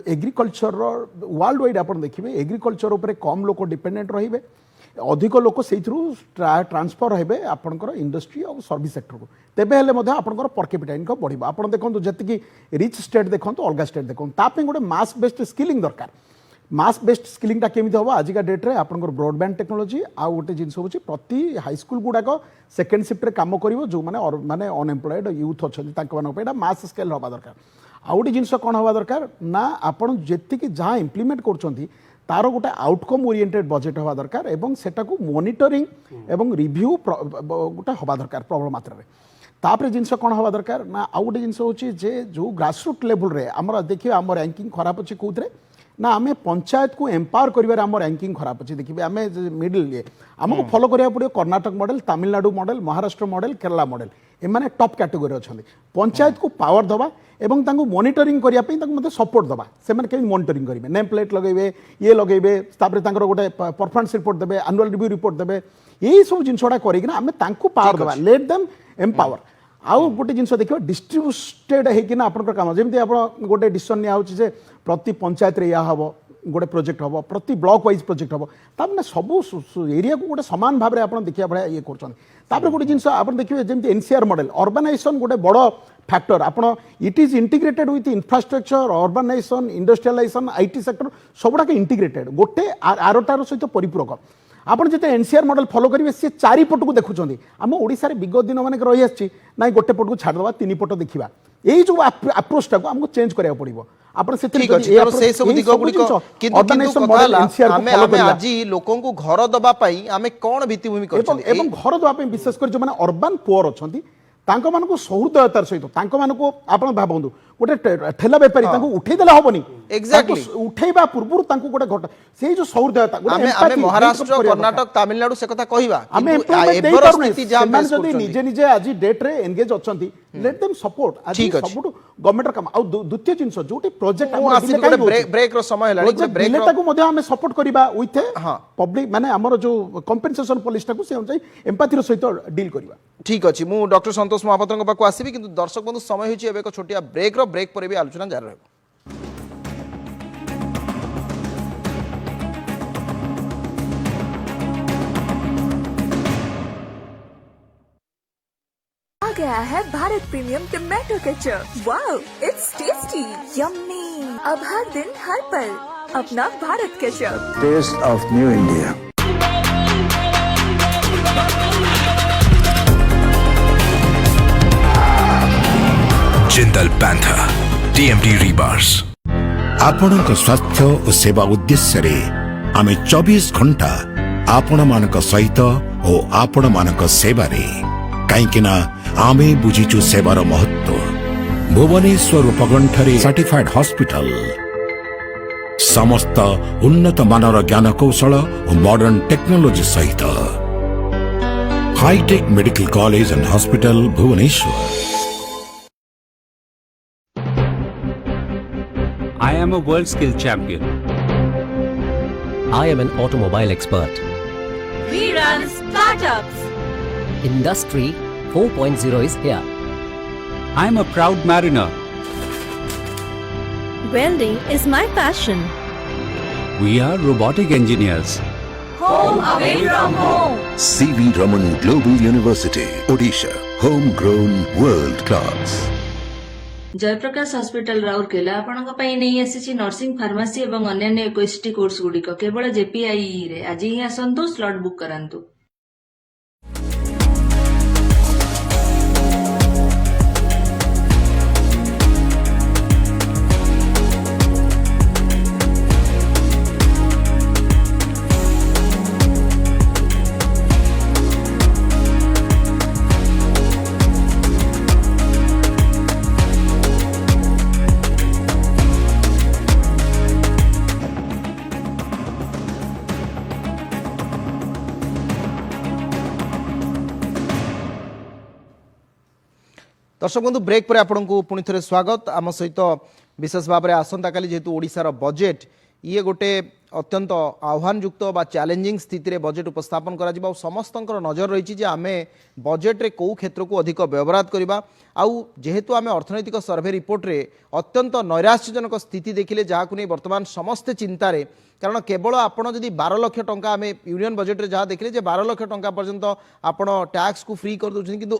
एग्रीकल्चर वर्ल्ड वाइड आप देखिए एग्रीकल्चर उपर कम लोक डिपेंडेंट रहिबे अधिक लोक से ट्रांसफर रहिबे आपनकर इंडस्ट्री और सर्विस सेक्टर को तेबे हेले मध्ये आपनकर पर कैपिटा इनकम बढ़िबा आपण देखंतु जति रिच स्टेट देखंतु अलगा स्टेट देखंतु तापे गोटे मास बेस्ड स्किलिंग दरकार मास बेस्ड स्किलिंगटा केमिति हम आजिका डेट्रे आपनकर ब्रॉडबैंड टेक्नोलोजी आ गोटे जिनस होची प्रति हाई स्कूल गुड़ाक सेकेंड शिफ्ट काम करिवो जो माने अनएम्प्लॉयड यूथ अच्छा तांको मास स्केल हवा दरकार आ गोटे जिनस कौन हवा दरकार ना आपण जेतिकी जहाँ इम्प्लीमेंट कर तार गोटे आउटकम ओरिएंटेड बजेट हवा दरकार एवं सेटाको मॉनिटरिंग एवं रिव्यू गोटे हवा दरकार प्रबल मात्रा रे तापर जिनस कौन हवा दरकार ना आ गोटे जिनस होची जे जो ग्रासरूट लेवल रे हमर देखिए आम रैंकिंग खराब अच्छी कौन ना आम पंचायत को एम्पावर कर आम रैंकिंग खराब अच्छी देखिए आम मिडिल ये आमको फॉलो करा पड़ो Karnataka model Tamil Nadu model Maharashtra model Kerala model एमाने टॉप कैटेगरी अच्छा पंचायत को पावर दवा एवं तांको मॉनिटरिंग करने सपोर्ट दवा से मॉनिटरिंग करेंगे नेम प्लेट लगे ये लगे गोटे परफॉर्मेंस रिपोर्ट देवे एनुअल रिव्यू रिपोर्ट देवे यही सब जिनसा करना पावर दवा लेट देम एम्पावर आउ गोटे जिनस देखिए डिस्ट्रीब्यूटेड होना आप कम जमी आप गोटे डिसीजन निजे प्रति पंचायत रे या हम गोटे प्रोजेक्ट हम प्रति ब्लॉक वाइज प्रोजेक्ट हम ताने सब एरिया को गोटे सामान भाव में देखा भाया ये कर गोटे जिनस आप देखिए जमी एनसीआर मॉडल अर्बानाइजेशन गोटे बड़ फैक्टर आप it is integrated with infrastructure urbanisation industrialisation IT sector सबुड़ाक इंटीग्रेटेड गोटे आरटार सहित परिपूरक आपड़ जो एनसीआर मॉडल फॉलो करेंगे सी चारिपट को देखुं आम ओडिशा रे विगत दिन मानक रही आसी ना गोटे पट को छाड़वा तीन पट देखा यही जो अप्रोचटा को आमको चेंज करा पड़ो आपण से ठीक अछि तर से सब दिग गुडी किंतु आमे आज लोकन को घर दबा पई आमे कोन भित्तिभूमि करछन एवं घर दबा पई विशेष कर जो माने अर्बन पुअर अछंती तांको मानको सौहृदयतार सहित तांको मानको आपण भाबंदु गोटे ठेला बेपारी तांको उठै देला हबनी एग्जैक्टली उठैबा पूर्व तांको गोटे घट से जो सौहृदयता आमे आमे महाराष्ट्र कर्नाटक तमिलनाडु से कथा कहिबा आमे एबर स्थिति जा हम जदी निजे निजे आज डेट रे एंगेज अछंती लेट देम सपोर्ट आज सबुट गवर्नमेंट काम आ द्वितीय जिंस जोटी प्रोजेक्ट हम ब्रेक रो समय हलानी ब्रेक ताको मध्ये आमे सपोर्ट करिबा विथ पब्लिक माने हमर जो कंपेंसेशन पॉलिसी ताको से हम एम्पैथी रो सहित डील करिबा ठीक अछि मु डॉक्टर संतोष महापात्र पाक आसीबी किंतु दर्शक बंधु समय होछि एबे एक छोटिया ब्रेक पर भी आलोचना जारी रहबो। गया है Bharat premium tomato ketchup. Wow, it's tasty, yummy. अब हर दिन हर पल अपना Bharat ketchup. Taste of New India. Jindal Panther TMT Rebars। आपणक स्वास्थ्य और सेवा उद्देश्य रे आमे 24 घंटा आपण मानक सहित और आपण मानक सेवा रे कहीं आमे बुझीचु सेवार महत्व। भुवनेश्वर उपकंठरे सर्टिफाइड हॉस्पिटल समस्त उन्नत मानर ज्ञान कौशल और मॉडर्न टेक्नोलॉजी सहित hi tech medical college and hospital Bhubaneswar. I am a world skill champion. I am an automobile expert. We run startups. Industry 4.0 is here. I am a proud mariner. Welding is my passion. We are robotic engineers. Home away from home. CV Raman Global University, Odisha, homegrown world class. Jayaprakash hospital Rourkela आपणक पई नहीं आसी नर्सिंग फार्मेसी एवं अन्य 21 कोर्स गुड़िक केवल जेपीआई रे आज ही आसतु स्लॉट बुक करंतु। दर्शक बंधु ब्रेक पर आपको पुणी थे स्वागत। आम सहित विशेष भाव में आसंता काली जेहेतु ओडिशार बजेट ये गोटे अत्यंत आह्वानयुक्त बा चैलेंजिंग स्थिति रे बजेट उपस्थापन करा जिबा। समस्त नजर रही जे आमे बजेट रे कौ क्षेत्र को अधिक व्यवहार करवा। आउ जेहेतु आमे अर्थनैतिक सर्वे रिपोर्ट रे अत्यंत नैराश्यजनक स्थिति देखिले जहाँ को नहीं वर्तमान समस्ते चिंतार। कारण केवल आपड़ जदि 12 लाख टंका आमे यूनियन बजेट रे जहाँ देखिले 12 लाख टंका पर्यंत आपड़ टैक्स को फ्री कर दउछन, किंतु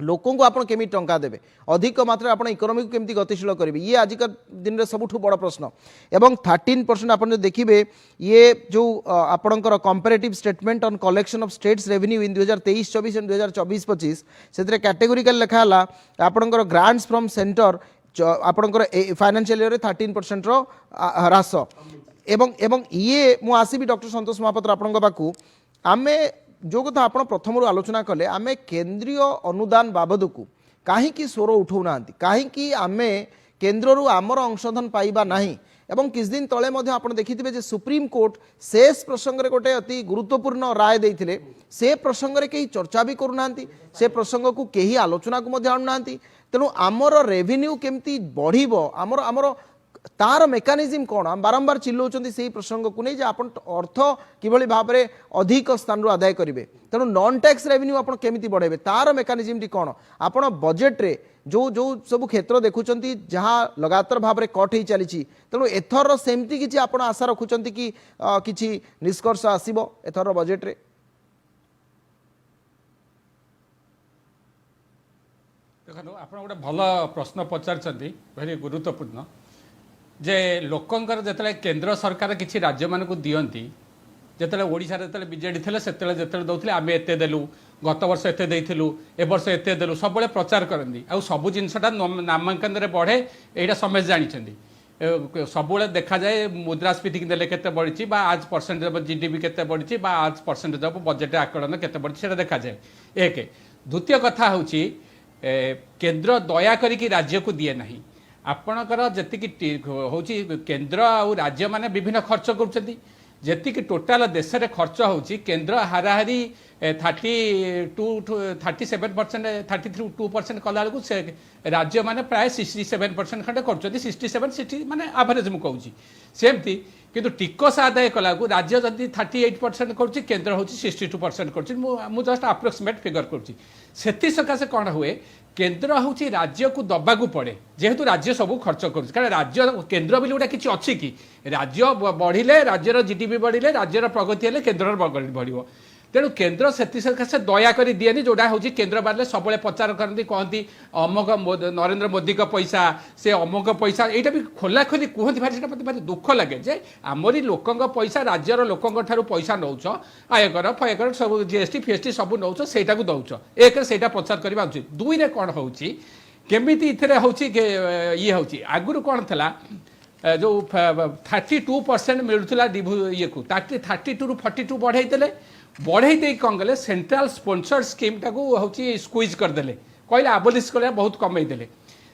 लोकों को आपण केमी टंका देबे, अधिक मात्रा आपण इकोनॉमी को केमती गतिशील करेंगे, ये आज का दिन में सबुठ बड़ प्रश्न। एवं 13% आपण जो देखिए ये जो आपणकर comparative statement on collection of states revenue in 2023-24 and 2024-25 से कैटेगोरिकल लिखा है आपणकर ग्रांट्स फ्रॉम सेंटर आपणकर फाइनेंशियल ईयर 13% रो ह्रास। एवं ये मु आसीबी डॉक्टर संतोष महापात्र आपण पाखु आमे जो कथा आप प्रथम आलोचना कले आमे केंद्रीय अनुदान बाबद को कहीं स्वर उठाऊना, कहीं आमे केन्द्र आमर अंशधन पाइबा नहीं। एवं किस दिन तले आप देखिथे जे सुप्रीम कोर्ट शेष प्रसंग में गोटे अति गुरुत्वपूर्ण राय देते से प्रसंग में कहीं चर्चा भी करूना, से प्रसंग को कहीं आलोचना को आणुना। तेणु आमर रेवेन्यू केमती बढ़ आमर आमर तार मेकानिजम कौन आम बारंबार चिल्लाउछन्ति से प्रसंग को नहीं आपन अर्थ किभली भाव में अधिक स्थान रू आदाय करेंगे। तेणु नॉन टैक्स रेवेन्यू आप केमिति बढ़ेबे तार मेकानिजम टी कौन आपन बजेट रे जो जो सब क्षेत्र देखुछन्ति जहाँ लगातार भाव में कट हो चली। तेणु एथर सेमती किछि आपन आशा रखुछन्ति कि किछि निष्कर्ष आसीबो एथर बजेट रे। देखो आप गोटे भल प्रश्न पचार भारी गुरुत्वपूर्ण जे लोकंकर जतले केंद्र सरकार किसी राज्य मान को दियंती जतले ओडिशा रे जतले बीजेडी थिले सेतले जतले दउथिले आमे एते देलु गत वर्ष एते देइथिलु ए वर्ष एते देलु सबले प्रचार करंदी आ सब जिनसटा नामांकन रे बढ़े एटा समझ जानि छंदी। सबले देखा जाए मुद्रास्फीति देले केते बढ़िछि बा आज परसेंटेज ऑफ जीडीपी केते बढ़िछि बा आज परसेंटेज ऑफ बजेट आकलन केते बढ़िछि सेटा देखा जाए। एक द्वितीय कथा होछि केंद्र दया करिकि राज्य को दिए नहीं। आपणकर जी हूँ केन्द्र आ राज्य मैंने विभिन्न खर्च कर जी टोटाल देश में खर्च होची केन्द्र हाराहारी 32% कला से राज्य मैंने प्राय 67% खंडे कर 67 माने एवरेज मुझे कहूँ सेमती किंतु टिकस आदाय कला राज्य जदि 38% कर केन्द्र हूँ 62% कर जस्ट अप्रोक्सीमेट फिगर कर सकाशे कौन हुए केन्द्र हूँ राज्य को दबाकू पड़े जेहेतु राज्य सब खर्च कर कारण राज्य केन्द्र भी गोटे किसी अच्छी कि राज्य बढ़िले राज्यर जीडीपी बढ़िले राज्यर प्रगति हेले केन्द्र बढ़ तेणु केन्द्र से दयाकोरी दिएनि जोटा हूँ केन्द्र बारे सब प्रचार करती कहती अमुक नरेंद्र मोदी का पैसा से अमुक पैसा यहाँ भी खोला खोली कहती भारी मत भारी दुख लगे जे आमरी लोक पैसा राज्यर लोक पैसा नौ आयकर फयकर सब जीएसटी फीएसटी सब नौ से दौच एक प्रचार करवा उचित दुई रे कौन हो केमिति इथिरे हूँ ये हूँ आगुरी कौन था जो 32% मिलूला ये को 32 रू 42 बढ़ई कौन कले सेंट्रल स्पोन्सर्ड स्कीम टाक हूँ स्क्वीज करदे कहले आबोलिश कर बहुत कमेदेले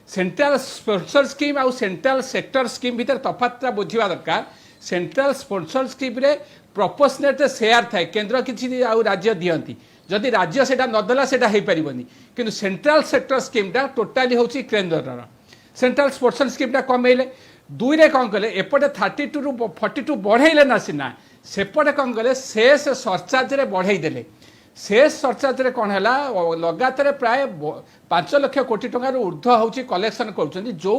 सेंट्रल स्पोन्सर्ड स्कीम आउ सेंट्रल सेक्टर स्कीम भितर तफातटा बुझा दरकार सेंट्रल स्पोन्सर्ड स्कीम रे प्रपोर्शनेट शेयर थाए केन्द्र किसी आउ राज्य दियंती जदि राज्य सेटा नदेला सेटा हो पारिबनी किंतु सेंट्रल सेक्टर स्कीम टा टोटाली हूँ केन्द्र सेंट्रल स्पोन्सर्ड स्कीम टा कमेले दुई रे कौन कले एपटे 32 रू 42 बढ़ेले ना सीना सेपटे कौन कले शेष सरचार्ज रे बढ़ई देले शेष सरचार्ज रे कौन है लगातार प्राय 5 लाख कोटी टंकार ऊर्ध्व हूँ कलेक्शन कर जो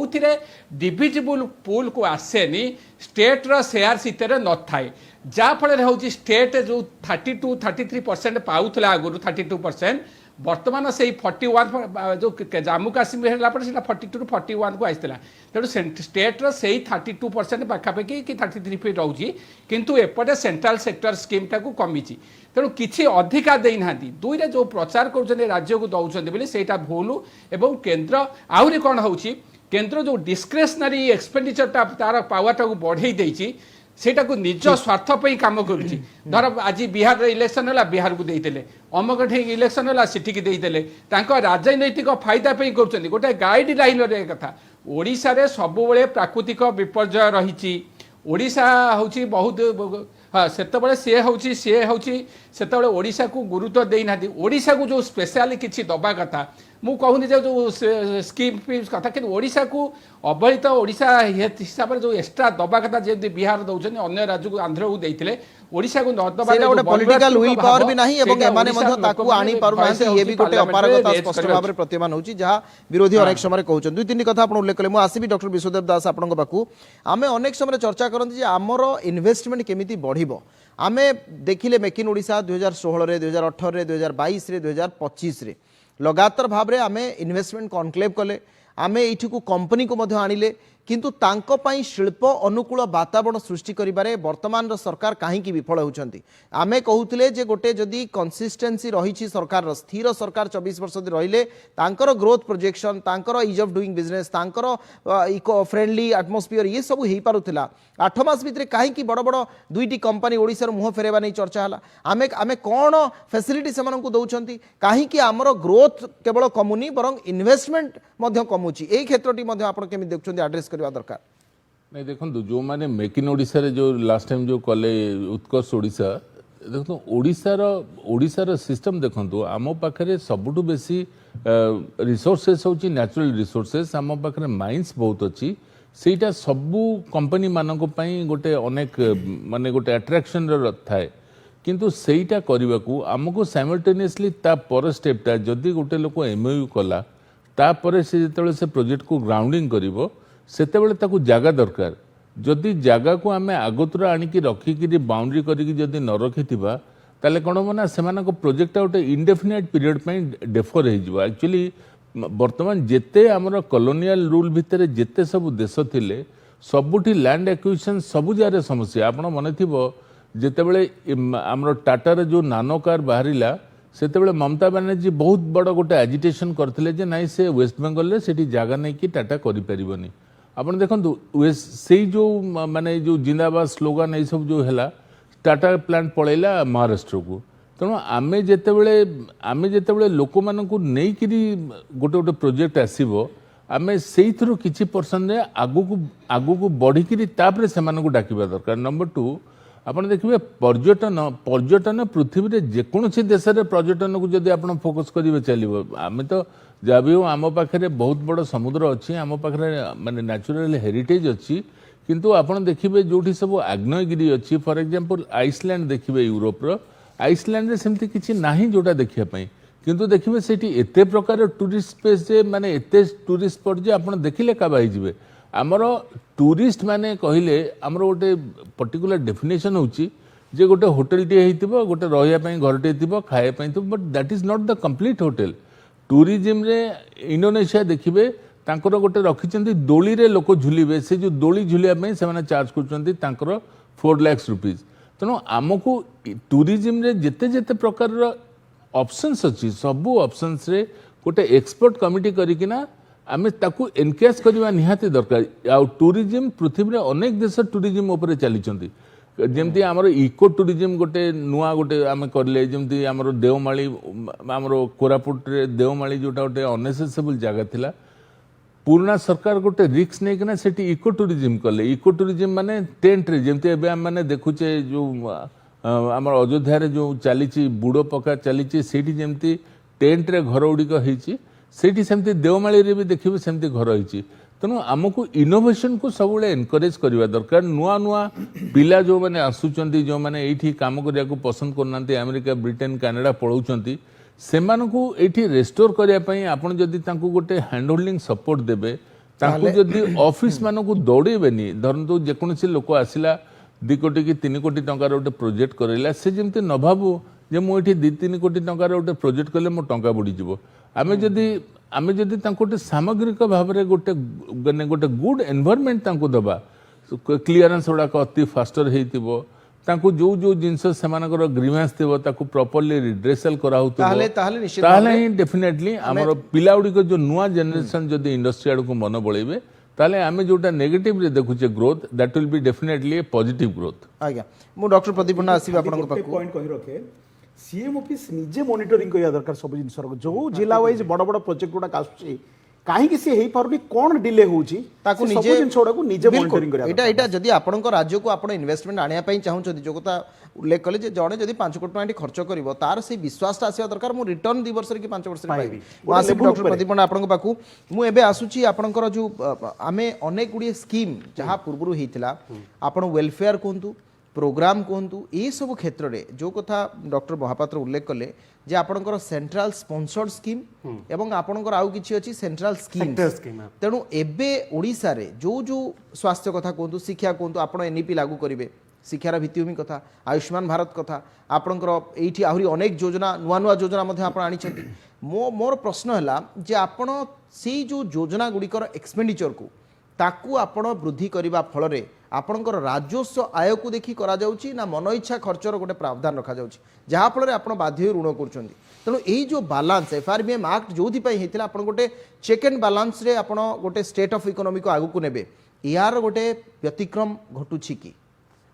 डिविजिबल पूल को आसेनी स्टेट रो शेयर सीते न थाए जाफल हूँ स्टेट जो 32-33% पाऊला आगुरी 32% बर्तमान से 41 जो जम्मू काश्मीर है 42 रू 41 को आसाला तेणु स्टेट्र से 32% पाखापाखि कि 33 फीट रोचे किंतु एपटे सेंट्रल सेक्टर स्कीम टाक कमी तेणु किसी अधिका देना दुई रे जो प्रचार कर राज्य को दौरान बोली से भूल एवं केन्द्र आहरी कौन हो केन्द्र जो डिस्क्रेशनरी एक्सपेंडिचर तार पावर टाक बढ़ई देती सेटा को निज स्वार्थ पे काम करुच्ची धर आज बिहार इलेक्शन है बिहार को देते अमक इलेक्शन है सिटी देते राजनैतिक फायदा पे कर गोटे गाइड लाइन कथा ओडिशा रे सबुबले प्राकृतिक विपर्यय रही ओडिशा हूँ बहुत हाँ से हूँ ओडिशा को गुरुत्व देना ओडिशा को जो स्पेशली किसी दबा कथा मु कहूनी जो स्कीम कथा कि ओडिशा को अवहेलित ओडिशा हिसाब से जो एक्सट्रा दबा कथा जब बिहार दौरान अन्य राज्य को आंध्र को देते ओडिशा को न दबा गोटे पॉलिटिकल विल पावर भी नहीं एवं एमाने मध्य ताकू आनी पारु नाही ये भी गोटे अपारगता स्पष्ट भाव में प्रतिमान होची जहां विरोधी अनेक समय कहउछन दुई तीन कथा आपण उल्लेख कले मु आसीबी डॉक्टर विश्वदेव दास आपन पाखु आमे अनेक समय चर्चा करंती जे हमर इन्वेस्टमेंट केमिति बढ़िबो आमे देखिले मेक इन ओडिशा 2016 रे 2018 रे 2022 रे 2025 रे लगातार भाव में आमे इन्वेस्टमेंट कॉन्क्लेव कले आमे एठी को कंपनी को मध्य आनिले किंतु तांको पई शिल्प अनुकूल वातावरण सृष्टि करिबारे वर्तमान रो सरकार काहेकि विफल होउछंती आमे कहउतले जे गोटे जदी कंसिस्टेंसी रहिछि सरकार स्थिर सरकार 24 वर्ष रहिले तांकर ग्रोथ प्रोजेक्शन तांकर इज ऑफ डूइंग बिजनेस तांकर इको फ्रेंडली एटमॉस्फियर ये सब हेई पारुथिला 8 मास भितरे काहेकि बड़ बड़ दुईटी कंपनी ओडिसा रो मुह फेरेबा नै चर्चा हला आमे आमे कोन फैसिलिटी सेमान को दउछंती काहेकि हमर ग्रोथ केवल कमुनी बरং इन्वेस्टमेंट मध्य कमुची एई क्षेत्रटी मध्य आपण केमि देखछंती एड्रेस करबा दरकार नहीं देखो जो मैंने मेक इन ओडिशा रे जो लास्ट टाइम जो कले उत्कर्ष ओडिशा देखो ओडिशार सिस्टम देखो आम पाखे सबुठ बेसी रिसोर्सेस होची नेचुरल रिसोर्सेस आम पाखे माइंस बहुत अच्छी सेटा सबू कंपनी मानक पई गोटे अनेक माने गोटे अट्रैक्शन थाए किंतु सेटा करने को आमको साइमल्टेनियसली ता पर स्टेपटा जदि गोटे लोक एमओयू कला तापर से जिते से प्रोजेक्ट को ग्राउंडिंग करिवो सेतेबेले ताकू जागा दरकार जदि जागा को आमे आगतुरा आनिकी रखिकी बाउंड्री करिकी जदि न रखिथिबा ताले कोन होना सेमानक प्रोजेक्ट गोटे इंडेफिनिट पीरियड पई डेफर हो एक्चुअली वर्तमान जेते आमर कॉलोनियल रूल भितर जेते सब देश थिले सबुठी लैंड एक्विजिशन सबु जारे समस्या आपण मन थिबो जेतेबेले आमर टाटार जो नानो कार बाहरिला सेतेबेले ममता बनर्जी बहुत बड़ गोटे एजिटेशन करथिले जे नाइ से वेस्ट बेंगल रे सेठी जागा नै कि टाटा करि परिबनी आपण देखंतु से जो माने जो जिंदाबाद स्लोगान ये सब जो है टाटा प्लांट पड़ेला महाराष्ट्र को तेणु आमे जेतेबेले लोक मानकु नै किरी गोटे गोटे प्रोजेक्ट आसीबो आमे सेई थ्रु किछि पर्सन रे आगु को बढ़ी किरी तापरे सेमानकु डाकिबा दरकार नंबर 2 आपण देखिबे पर्यटन पृथ्वी रे जेकोसी देश रे पर्यटन को जदि आपण फोकस करिवे चलिबो आमे तो जब आम पाखे बहुत बड़ समुद्र अच्छी आम पाखे माने नेचुरल हेरिटेज अच्छी किंतु आपण देखिबे जोठी सब आग्नेयगिरी अच्छी फॉर एग्जांपल आइसलैंड देखिबे यूरोप आइसलैंड रे सेमती किछि नाही जोटा देखिया पई किंतु देखिबे सेठी एते प्रकार टूरिस्ट स्पेस जे माने एते टूरिस्ट स्पॉट जे आपण देखिले काबाई जिवे आमर टूरिस्ट माने कहिले आमर गोटे पर्टिकुलर डेफिनेशन होची जे गोटे होटेलटे होइतिबो गोटे रहिया पई घरटे थिबो खाए पई थिबो but that is not the complete hotel. Tourism रे इंडोनेशिया देखिबे तांकर गोटे रखिचंती दोली रे लोक झुलिबे से जो दोली झुलिया पई से माने चार्ज करचंती तांकर 4 लाख रुपीस। तेणु आमको टूरिज्म रे जेते जेते प्रकार ऑप्शंस अच्छी सबू ऑप्शंस रे गोटे एक्सपर्ट कमिटी करिकिना आमे ताकू एनकेज करबा निहाती दरकार। आ टूरिज्म पृथ्वी रे अनेक देश टूरिज्म ऊपर चलीचंती जेमती आमर इको टूरिज्म गोटे नुआ गोटे आमे करले जेमती आमर देवमाली आमर कोरापुट रे देवमाली जोटा गोटे अनएसेसेबल जगह थिला पुराना सरकार गोटे रिस्क नहीं कि सेठी इको टूरिज्म कले। इको टूरिज्म माने टेंट रे जेमती एबे हम माने देखुचे जो आमर अयोध्या रे जो चलीची बुड़ो पका चलीची सेठी जेमती टेंट रे घर उड़िक होईची सेठी सेमती देवमाली रे भी देखिबे सेमती घर होईची। तेणु आमको इनोवेशन को सब एनकरेज करवा दरकार। नुआ नुआ पिला जो मैंने आसुचंती जो मैंने एठी काम करिया को पसंद करनांती अमेरिका ब्रिटेन कनाडा पळौचंती सेमानकु एठी रेस्टोर करिया पई आपण जदी तांको गोटे हैंड होल्डिंग सपोर्ट देबे तांको जदी ऑफिस मानकु दौड़ेबेनी धरंतु जेकोनसी लोक आसिला 2 कोटी कि 3 कोटी टंकार गोटे प्रोजेक्ट करैला से जेमते न भाबु जे मु एठी 2-3 कोटी टंकार गोटे प्रोजेक्ट कले मो टंका बुडी जिवो। आमे जदी तांको गोटे सामग्रिक भाव में गोटे गोटे गुड एनवायरनमेंट तांको दबा क्लियरेंस गुड़ाक अति फास्टर होइतिबो तांको जो जो जिनस सेमानकर ग्रीवेंस थिबो ताको प्रॉपर्ली रिड्रेसल करा होतो ताहले ही डेफिनेटली हमर पिला उडी जो नुआ जनरेशन जदी इंडस्ट्री आड़ को मन बळेबे ताले आमे जोटा नेगेटिव रे देखुचे growth that will be definitely a positive growth. आज्ञा मु डॉक्टर प्रदीप पण्डा आसीबे आपन पाखु पॉइंट कहि रखे सीएम ऑफिस निजे मॉनिटरिंग करिया दरकार सब जिनस जो जिला वाइज बड़ बड़ प्रोजेक्ट गुडा आसुची काहे कि से हेई पारुनी कोन डिले होउची ताकू निजे सब जिनस गुडा निजे मॉनिटरिंग करिया एटा जदी आपनकर राज्य को आपण इन्वेस्टमेंट आनिया पई चाहू छथि जो कथा उल्लेख कले जे जणे जदी 5 कोटी टका खर्च करिवो तार से विश्वास ता आसीबा दरकार मु रिटर्न 2 वर्ष कि 5 वर्ष रे पाइबी। डॉक्टर प्रदीप पण्डा आपन पाखु मु एबे आसुची आपनकर जो आमे अनेक गुडी स्कीम जहा पूर्वरु हेतिला आपण वेलफेयर कोंतु प्रोग्राम कहतु ये सब क्षेत्र में जो कथा डॉक्टर महापात्र उल्लेख कले जे आपणकर सेंट्रल स्पॉन्सर्ड स्कीम एवं आपणकर आउ किछि अछि सेंट्रल स्कीम तेणु एबे ओडिसा रे जो जो स्वास्थ्य कथा कहतु शिक्षा कहतु आपण एनईपी लागू करिवे शिक्षार भित्तिभूमि कथा आयुष्मान भारत कथा आपणकर एठी आहुरी अनेक योजना नुआ नुआ योजना मध्ये आपण आनिछथि मोर प्रश्न हला जे आपण से जो योजना गुड़िकर एक्सपेंडिचर को ताकू आपण वृद्धि करबा फल रे आपणकर राजस्व आय को देखि करा जाउची ना मन इच्छा खर्चर गोटे प्रावधान रखा जाउची जहा फल रे आपण बाध्य ऋण करछंती। तेणु एई जो बैलेंस एफआरबीएम एक्ट जोथि पई हेतिला आपण गोटे चेक एंड बैलेंस रे आपण गोटे स्टेट ऑफ इकोनॉमी को आगु को नेबे यार गोटे व्यतिक्रम घटुची कि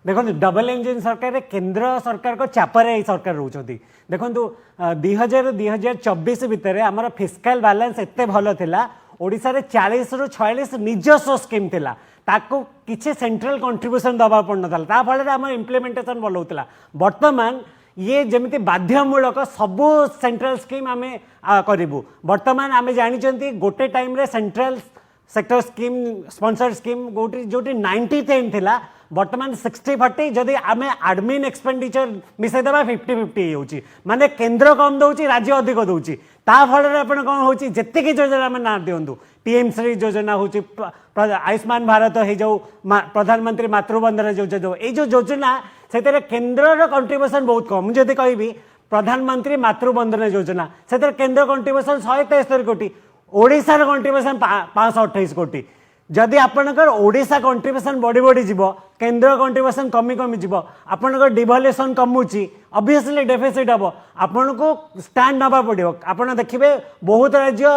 देखो डबल इंजिन सरकार केंद्र सरकार को चापर सरकार रोचती देखो 2000-2024 भितर आमर फिस्काल बैलेंस एते भल थिला ओडिसा रे 40 ରୁ 46 निजस्व स्कीम थिला ताको किछि सेंट्रल कंट्रीब्यूशन दबा पड़न था ता फल रे हमर इंप्लीमेंटेशन भल होतला। वर्तमान ये जमिति बाध्यमूलक सबु सेंट्रल स्कीम आमे करिबु वर्तमान आमे जानिचंती गोटे टाइम रे central sector scheme sponsored scheme गोटी जोटी 90-10 थिला वर्तमान 60-40 जदि आमे एडमिन एक्सपेंडिचर मिसे देबा 50-50 होउची माने केंद्र कम दउची राज्य अधिक दउची ता फल रे अपन कोन होउची जत्ते की योजना में ना दियंतु पीएम श्री योजना होउची आयुष्मान भारत हे जो प्रधानमंत्री मातृवंदना योजना ए जो योजना सेतरे केंद्र रो कंट्रीब्यूशन बहुत कम जदि कहबी प्रधानमंत्री मातृवंदना योजना सेतरे केंद्र कंट्रीब्यूशन 173 कोटी ओडिसा रो कंट्रीब्यूशन 528 कोटी जदि आपनकर ओडिसा कंट्रीब्यूशन बड़ी बड़ी जीव केंद्र कंट्रीब्यूशन कमी कमी जीव आपनकर डिवल्यूशन कमुची ऑब्वियसली डेफिसिट हम आपन को स्टैंड नबा पड़ो आपन देखिए बहुत राज्य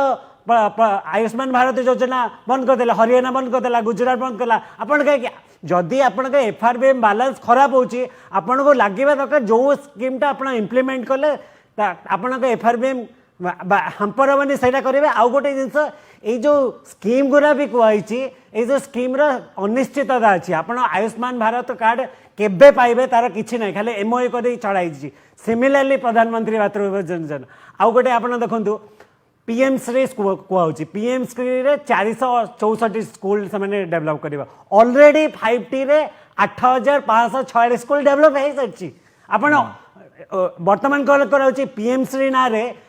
आयुष्मान भारत योजना बंद करदे हरियाणा बंद करदेला गुजरात बंद कला आपन कह जदि आपन एफआरबीएम बैलेंस खराब होची आपन को लगे दरकार जो स्कीमटा आप इम्प्लीमेंट कले आपन एफआरबीएम हमपर मानी सहीटा करेंगे आउ गोटे जिनस ये जो स्कीम गुरा भी कहुई ये जो स्कीम अनिश्चितता अच्छी आपड़ आयुष्मान भारत कार्ड केबे पाइबे तार किसी ना खाली एमओए कर चढ़ाई सिमिलरली प्रधानमंत्री मातृवंदना योजना आउ गोटे आप देखु पीएम श्री कहुई पीएम श्री 464 स्कूल से डेभलप कर ऑलरेडी 5T रे 8546 स्कूल डेभलप हो सारी आप वर्तमान कल कर पीएम श्री ना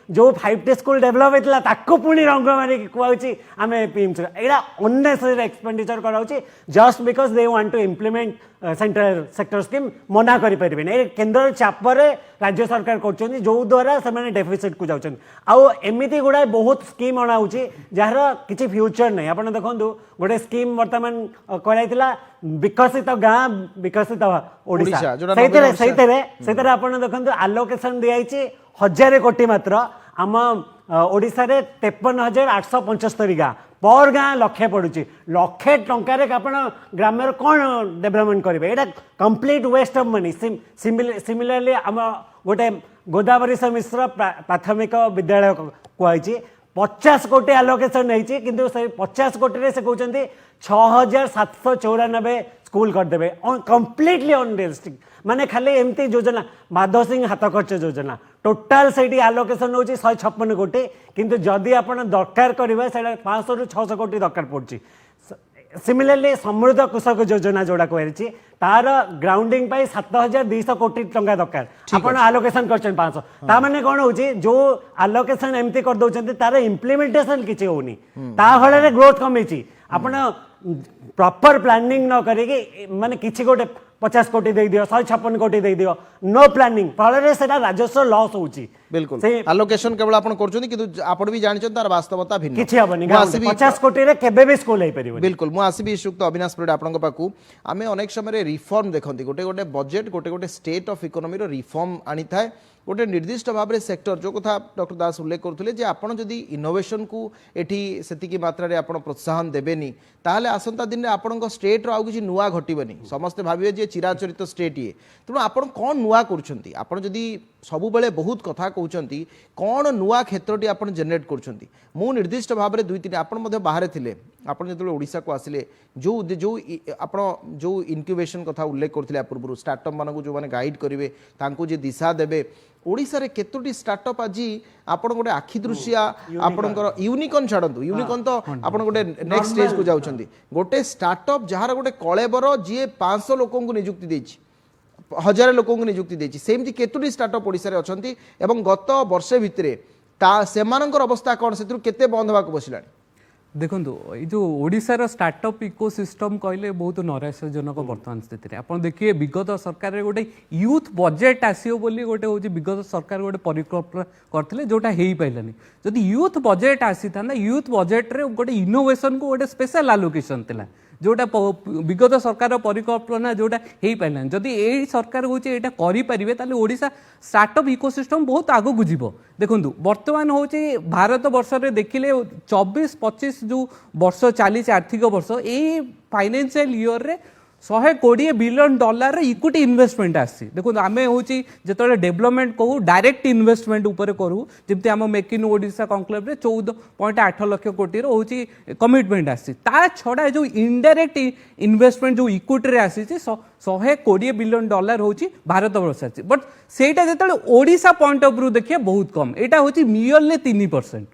जो 5T स्कूल डेभलप होता ताको पुणी रंग मारिक कहूँ आम पीएम यहाँ अननेसेसरी एक्सपेंडिचर कराऊँ just because they want to implement central sector scheme मना करें केन्द्र चापरे राज्य सरकार कर जो द्वारा से डेफिसिट को जाऊँ आमती गुड़ाए बहुत स्कीम अणाऊ जार किसी फ्यूचर नहीं आप देखो गोटे स्कीम बर्तमान कराइला विकसित गाँ विकसित ओडिशा आप देखो आलोकेशन दिखाई 1000 कोटी मात्र आम ओडिशा रे 53,875 गाँ पर गाँ लक्षे पड़ुची लक्षे टंकार ग्राम कौन डेवलपमेंट करेंगे यहाँ complete waste of money similarly आम गोटे गोदावरी मिश्र प्राथमिक विद्यालय कहुई 50 कोटी आलोकेशन नहीं किंतु से 50 कोटी से कहते 6,794 स्कूल करदे कंप्लीटली अनरियलिस्टिक माने खाली एमती योजना माधव सिंह हाथ खर्च योजना टोटाल से आलोकेशन हो 156 कोटी किंतु जदि आप दरकार करेंगे 500 ରୁ 600 कोटी दरकार पड़े सिमिलरली समृद्ध कृषक योजना जोड़ा कही तार ग्राउंडिंग 7,200 कोटी टंका दरकार आप आलोकेशन कर 500 ताने कौन हो जो आलोकेशन एमती कर दौरान तार इम्प्लीमेंटेशन किसी होनी फल ग्रोथ कमी आप प्रॉपर प्लानिंग न करेगी माने किसी गोटे 50 कोटी दे दियो 156 कोटी दे दियो नो प्लानिंग फल से राजस्व लॉस होची बिल्कुल आलोकेशन केवल आपण करछोनी किंतु आपण भी जानि तार वास्तवता भिन्न किछि हबनी 50 कोटी रे केबे भी स्कूल हे परिबो बिल्कुल मु आसीबी इष्युक्त अविनाश परिडा आपन पाकू आमे अनेक समय रिफॉर्म देखंती गोटे गोटे बजेट गोटे गोटे स्टेट ऑफ इकोनॉमी रो रिफॉर्म आनी थाए गोटे निर्दिष्ट भाव में सेक्टर जो कथा डॉक्टर दास उल्लेख करते आपड़ जदि इनोवेशन को एठी सेतिकी मात्रा रे आपण प्रोत्साहन देबेनी ताहले आसंता दिन में आपण स्टेट रो आउ किछि नुआ घटिबनी समस्ते भाबिबे जे चिराचरित स्टेट ये तेणु आपण कौन नुआ करछंती आपण जदि सबु बेले बहुत कथा कहउछंती कौन नुआ क्षेत्रटी आपण जनरेट करछंती मु निर्दिष्ट भाव में 2-3 आपण मध्ये बाहर थिले आपण जतले ओडिसा को आसिले जो जो आपण जो इनक्यूबेशन कथा उल्लेख करथिले पूर्व स्टार्टअप मानकु जो माने गाइड करिवे तांको जे दिशा देबे ओडिसा रे केतोटी स्टार्टअप आज आपण गोटे आखि दृश्या आपणकर यूनिकॉर्न छाड़ंतु यूनिकॉर्न तो आपण गोटे नेक्स्ट स्टेज को जाउछंती गोटे स्टार्टअप जहार गोटे कलेबर जी 500 लोकन को नियुक्ति देछि 1000 लोकन को नियुक्ति देछि सेमती केतोटी स्टार्टअप ओडिसा रे अछंती एवं गत वर्षे भितरे ता सेमानकर अवस्था कोन सेतु केते बंद होबाक बसिलानी देखो ये जो ओडिशार स्टार्टअप इकोसिस्टम कहले बहुत नैराश्यजनक वर्तमान स्थित आप देखिए विगत सरकार गोटे यूथ बजेट आसो बोली गोटे हूँ विगत सरकार गोटे परिकल्पना करते जोटा हो पारानी जदि यूथ बजेट आसी था यूथ बजेट रे गोटे इनोवेशन को गोटे स्पेशल आलोकेशन थिला जोटा विगत सरकार परिकल्पना जोटा हो पारा जदि यही सरकार हूँ यहाँ करें ओडिशा स्टार्टअप इकोसिस्टम बहुत आगू जीव देखो बर्तमान हूँ भारत वर्ष में देखिले 24-25 जो वर्ष चली आर्थिक वर्ष यही फाइनेंशियल ईयर रे $120 बिलियन इक्विटी इन्वेस्टमेंट आसी देखो आम हूँ जो डेवलपमेंट कहूँ डायरेक्ट इन्वेस्टमेंट उपर करूँ जमी आम make in Odisha conclave 14.8 lakh कोटी हूँ कमिटमेंट आसी ता छड़ा जो इनडायरेक्ट इन्वेस्टमेंट जो इक्विटी आसी $120 बिलियन हूँ भारत वर्ष आसी बट सेटा जो ओडिशा पॉइंट ऑफ व्यू देखिए बहुत कम यहाँ हूँ मियरली 3%।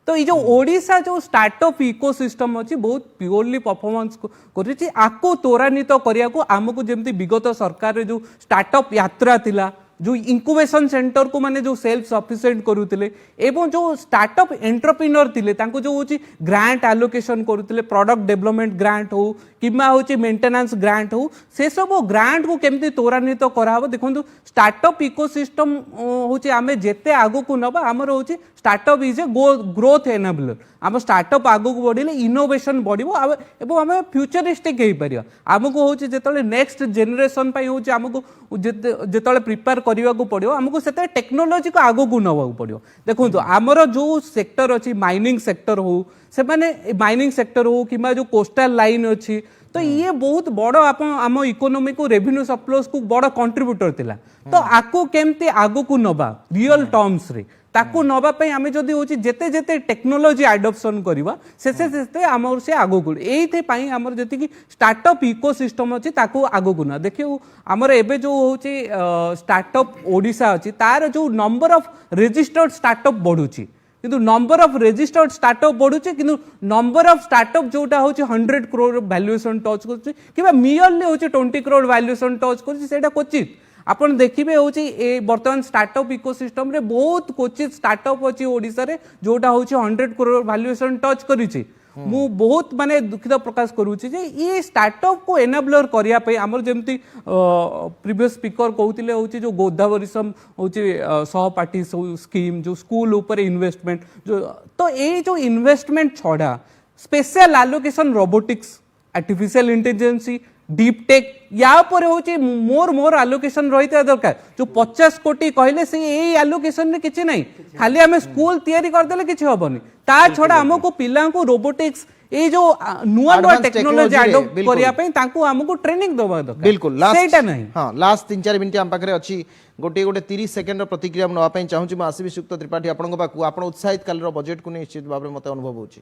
तो ये जो ओडिशा जो स्टार्टअप इकोसिस्टम अच्छी बहुत प्योरली परफॉर्मेंस करी आपको त्वरान्वित करने को आमको जमी विगत सरकार जो स्टार्टअप यात्रा थिला जो इंक्यूबेशन सेंटर को माने जो सेल्फ सफिशिएंट करूतिले एवं जो स्टार्टअप एंटरप्रेन्योर थिले तांको जो होची ग्रांट एलोकेशन करूतिले प्रोडक्ट डेवलपमेंट ग्रांट हो किमा होची मेंटेनेंस ग्रांट हो से सब ग्रांट को केमती त्वरान्वित कराबो देखंतु स्टार्टअप इकोसिस्टम होची आमे जेते आगो को नबा हमर होची startup is a growth enabler आम स्टार्टअप आगो को बढ़िले इनोवेशन बढ़िबो एवं आमे फ्यूचरिस्टिक हेई परिया आमको होची जेतले नेक्स्ट जनरेशन पई होची आमको जेतले प्रिपेयर करने को पड़ो आमको से टेक्नोलोजी को आगो को नवा पड़ो देखो आमर जो सेक्टर अच्छी माइनिंग सेक्टर हो से माने माइनिंग सेक्टर हो कि जो कोस्टल लाइन अच्छी तो ये बहुत बड़ आम इकोनॉमी को रेवेन्यू सप्लाईज को बड़ कंट्रीब्यूटर थिला तो आको केमती आगो को नबा रियल टर्म्स रे ताकू नबा पई आमे जदी होची जेते जेते टेक्नोलोजी एडॉप्शन करबा से आमर से आगो को एथि पई आमर जति कि स्टार्टअप इकोसिस्टम अछि ताकू आगो को ना देखियो आमर एबे जो होची स्टार्टअप ओडिशा अछि तार जो नंबर ऑफ रजिस्टर्ड स्टार्टअप बढ़ुची किंतु नंबर ऑफ रजिस्टर्ड स्टार्टअप बढ़ुची किंतु नंबर ऑफ स्टार्टअप जोटा होची 100 करोड़ वैल्यूएशन टच करछि किबा मियरली होची 20 करोड़ वैल्यूएशन टच करछि सेटा क्वचित आपण देखिबे होची ए वर्तमान स्टार्टअप इकोसिस्टम रे बहुत क्वचित स्टार्टअप अछि ओडिसा रे जोटा होची 100 करोड़ वैल्यूएशन टच करिछि मु बहुत माने दुखित प्रकाश करूची जे ये स्टार्टअप को एनेबलर करिया पे हमर जेमती प्रीवियस स्पीकर कहउतिले होची जो गोदावरीसम होची सहपाठी स्कीम जो स्कूल ऊपर इन्वेस्टमेंट जो तो ये जो इन्वेस्टमेंट छोड़ा special allocation robotics artificial intelligence deep tech या पर होची मोर एलोकेशन रहिता दरकार जो 50 कोटी कहले से ए एलोकेशन ने किछि नै खाली हमें स्कूल तैयारी कर देले किछि होबनी ता छोड़ा हमको पिला को रोबोटिक्स ए जो नुआ टेक्नोलॉजी अडॉप्ट करिया पे तांको हमको ट्रेनिंग दबा दरकार बिल्कुल लास्ट सेटा नै हां लास्ट 3-4 मिनिट हम पाखरे अछि गोटे 30 सेकंड रो प्रतिक्रिया नवा पे चाहूची म आसीबी सुक्त त्रिपाठी आपन पाखु आपन उत्साहित काल रो बजट को निश्चित भाबरे मते अनुभव होची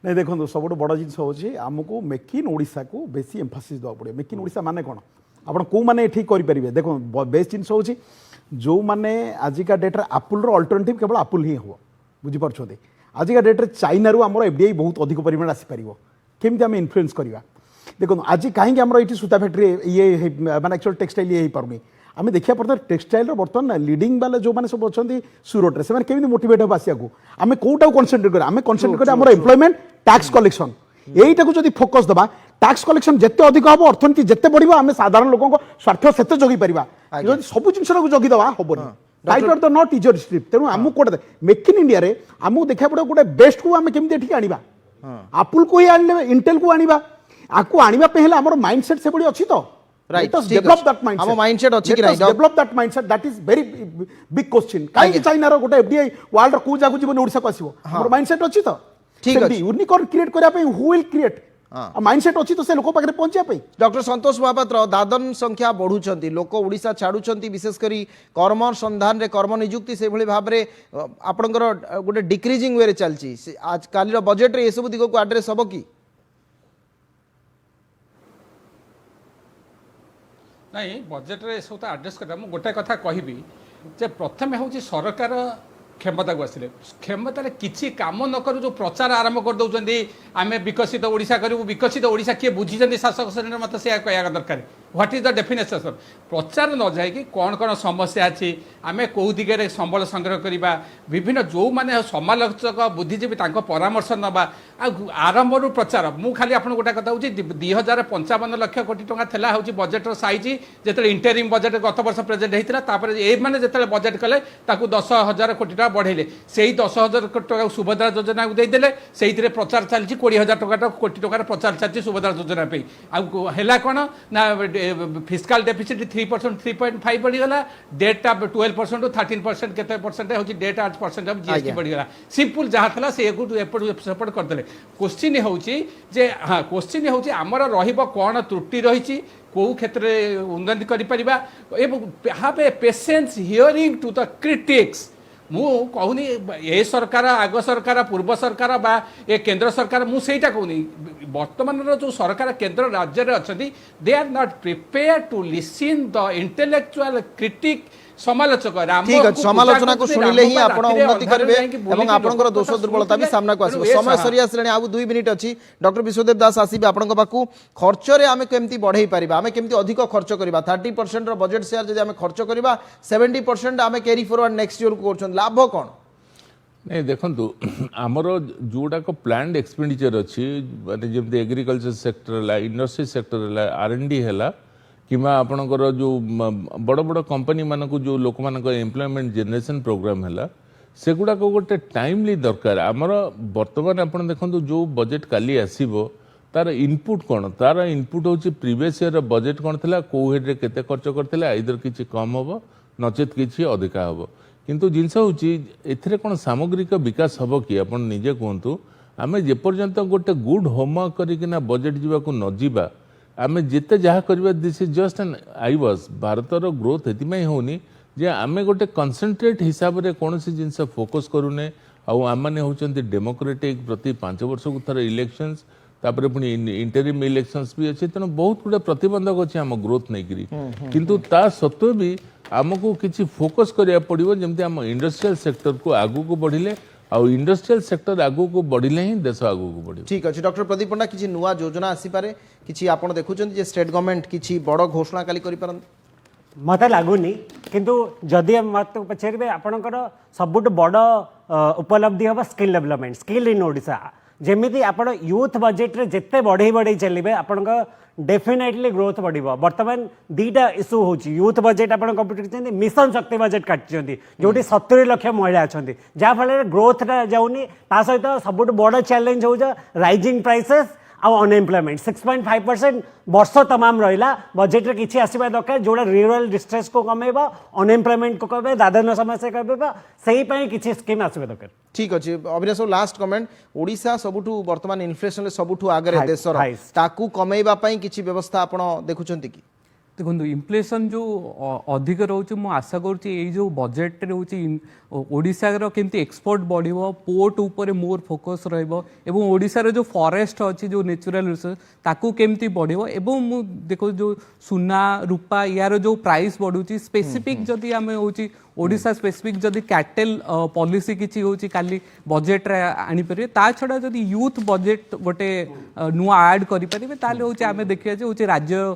नहीं देखो सब बड़ जिन हूँ आमको मेक इन ओडिशा को बेसी एम्फासिस देवा पड़े मेक इन ओडिशा माने कौन आप मैंने ठीक करेंगे देखो बेस्ट जिन हूँ जो मैंने आजिका डेट्रे आपुल अल्टरनेटिव केवल आपुल ही हम बुझीपार आजिका डेट्रे चाइना रू आम एफडीआई बहुत अधिक परिमाण आसीपर केमी आम इनफ्लुएंस करवा देखो आज कहीं आम ये सूता फैक्ट्री ये माने एक्चुअल टेक्सटाइल ये पारुनी आम देखा पड़ता टेक्सटाइल बर्तमान लीडिंग वाले जो मैंने सब अच्छा सुरत से केमी मोटिवेट हम आसिया आम कौटा कनसेंट्रेट करें आम कनसेंट्रेट करें एम्प्लॉयमेंट टैक्स कलेक्शन यहीटा को फोकस दबा टैक्स कलेक्शन जिते अधिक हम अर्थनीति जिते बढ़ आम साधारण लोक स्वार्थ से जगी पार सब जिन जगी दवा हम राइट और द नॉट इजर स्ट्रिप तेणु आमको कौटे मेक इन इंडिया आमको देखा पड़े गोटे बेस्ट को आम केमी आनिबा आपुल को ही आने इंटेल को आनिबा आपको आनिबा पे हेले हमर माइंडसेट से बड़ी अछि तो राइट डेवलप दैट माइंडसेट हम माइंडसेट अछि कि right develop that mindset that is very big question काई चाइना रो गोटे एफडीआई वर्ल्ड को जागु जीवन ओडिसा को आसीबो हमर माइंडसेट अछि तो ठीक अछि यूनिकॉर्न क्रिएट करिया पे हु विल क्रिएट माइंडसेट अछि तो से लोक पाखरे पहुंचिया पे डॉक्टर संतोष महापात्र दादन संख्या बढ़ुचंती लोक ओडिशा छाडुचंती विशेष करी कर्म संधान रे कर्म नियुक्ति से भली भाबरे आपनकर गोटे डिक्रीजिंग वे रे चलची आज काली रो बजट रे ए सब दिगो को एड्रेस हबो की नहीं बजेट रे सब आड्रेस करता मु गोटे कथा कहबी जे प्रथम हूँ सरकार क्षमता को आसिले क्षमतार किसी काम न करू जो प्रचार आरंभ कर दौरान आम विकसित ओडिशा करूँ विकसित ओडिशा किए बुझी शासक श्रेणी मत से कह दरकार व्हाट इज द डेफिनेशन प्रचार न जाए कौन कौन समस्या अच्छी आम कौ दिगरे संबल संग्रह करवा विभिन्न जो मैंने समालोचक बुद्धिजीवी परामर्श नवा आरंभ प्रचार मु खाली आप गोटे कथा हूँ 2055 लाख कोटी टका हूँ बजेट सैज जो इंटरिम बजेट गत वर्ष प्रेजेंट होता ये मैंने जो बजेट कले 10,000 कोटी टका बढ़ेले से 10,000 कोटी टका सुभद्रा योजना को देदेले से प्रचार चलती 20,000 कोटी टकार प्रचार चलती सुभद्रा योजना पे आला कौन ना फिस्काल डेफिसिट 3% 3.5 बढ़ीगला डेटा 12% टू 13% केते परसेंट होची डेटा 8% ऑफ जीएसटी बढ़ीगला सिंपल जहाँ था से एपट सेपट करदेले क्वेश्चन होची जे हाँ क्वेश्चन होची आमर रहिबो कोन त्रुटि रहिची को क्षेत्र उन्नति करि परिबा एवं have a patience hearing to the critics मु कहूनी ए सरकार आग सरकार पूर्व सरकार बा ए केंद्र सरकार मु सेटा कहूनी वर्तमान जो सरकार केंद्र राज्य में अच्छा they are not prepare to listen the intellectual critic समालोचक ठीक अछि समालोचना को सुनिले ही आपण उन्नति करबे एवं आपनकर दोष दुर्बलता भी सामना को आसीबो समय सरिया श्रेणी आबु 2 मिनिट अछि डॉक्टर विश्वदेव दास आसीबे आपनक बाकू खर्च रे आमे केमती बढ़ाई परिबा आमे केमती अधिक खर्च करिबा 30% रो बजेट शेयर जदि आमे खर्च करिबा 70% आमे कैरी फॉरवर्ड नेक्स्ट ईयर को करछन लाभ कोन नहीं देखंतु हमर जोडा को प्लान्ड एक्सपेंडिचर अछि माने जेमते एग्रीकल्चर सेक्टर ला इंडस्ट्री सेक्टर ला आरएनडी हैला किमा आपणकर जो बड़ बड़ कंपनी मानक जो लोक मानक एम्प्लॉयमेंट जनरेशन प्रोग्राम हैला सेगुडा को गोटे टाइमली दरकार आमर वर्तमान आपन देखंतु जो बजेट काली आसीबो तार इनपुट कोन तार इनपुट होची प्रीवियस ईयर बजेट कोन थिला को हेड रे केते खर्च करथिला आइदर किछि कम होबो नचेत किछि अधिका होबो किंतु जिनस होची एथिरे कोन सामग्रिक विकास होबो कि आपन निजे कहंतु आमे जे पर्यंत गोटे गुड होमवर्क करिकिना बजेट जीवा को न जीवा आमे जिते जहाँ करबा this is just an eye wash भारतर ग्रोथ एतिमै होनी जे आमे गोटे कन्सेंट्रेट हिसाब रे कोनोसी जिनस फोकस करूने आउ आमाने होचंती डेमोक्रेटिक प्रति 5 वर्ष को थर इलेक्शंस तापरे पुनी इंटरिम इलेक्शंस भी अछि तनो बहुत गुडे प्रतिबंधक अछि हम ग्रोथ नै करी किंतु ता सत्वे भी हमको किछि फोकस करिया पड़िबो जेमते हम इंडस्ट्रियल सेक्टर को आगु को बढ़िले आउ इंडस्ट्रियल सेक्टर आगु को बढ़िले ही देश आगु को बढ़िबो ठीक अछि डॉक्टर प्रदीप पंडा किछि नुवा योजना आसी पारे किछि आपण देखुचंती जे स्टेट गवर्नमेंट किछि बड़ घोषणा काली करि परन मत लगुनि किंतु जदि मत पचारे आपणकर सबुठ बड़ उपलब्धि हम skill development skill in Odisha जमीती आपण यूथ बजेट रे जिते बढ़ई बढ़ई चलिए आपण डेफिनेटली ग्रोथ बढ़िबो बर्तमान दीटा इश्यू होची यूथ बजेट आपण कंप्लीट करते मिशन शक्ति बजेट काटछंती जोटी 70 लाख महिला अछंती जा फल ग्रोथ टा जाउनी ता सहित सबुठ बड़ चैलेंज हो राइजिंग प्राइसेस आउ अनएम्प्लॉयमेंट 6.5% वर्ष तमाम रहा बजेट रे किछि आसीबा दरकार जोड़ा रूरल डिस्ट्रेस को कमेबा अनएम्प्लॉयमेंट को कमे दादन समस्या कमेबा सही पई किछि स्कीम आसीबा दरकार ठीक अच्छे अविनाश लास्ट कमेंट ओडिशा सबुठु वर्तमान इन्फ्लेशन सबुठु आगे देशर ताकू कमेइबा पई किछि व्यवस्था आपण देखुचंती कि देखो इन्फ्लेशन जो अधिक रोचे मु आशा करुँच जो बजेट रोचे ओडिशार केमती एक्सपोर्ट बढ़िबो पोर्ट ऊपर मोर फोकस रहइबो एवं ओडिशार जो फॉरेस्ट अच्छी जो नेचुरल रिसोर्स ताकू केमती बढ़िबो एवं मु देखो जो सुना रूपा यार जो प्राइस बढ़ुची स्पेसिफिक जदि आमे होची ओडिशा स्पेसिफिक जदि कैटेल पॉलिसी किछि होची काली बजेट रे आनी परिबे ता छडा जदि यूथ बजेट गोटे नुआ ऐड करि परिबे ताले होची आमे देखिया जे होची राज्य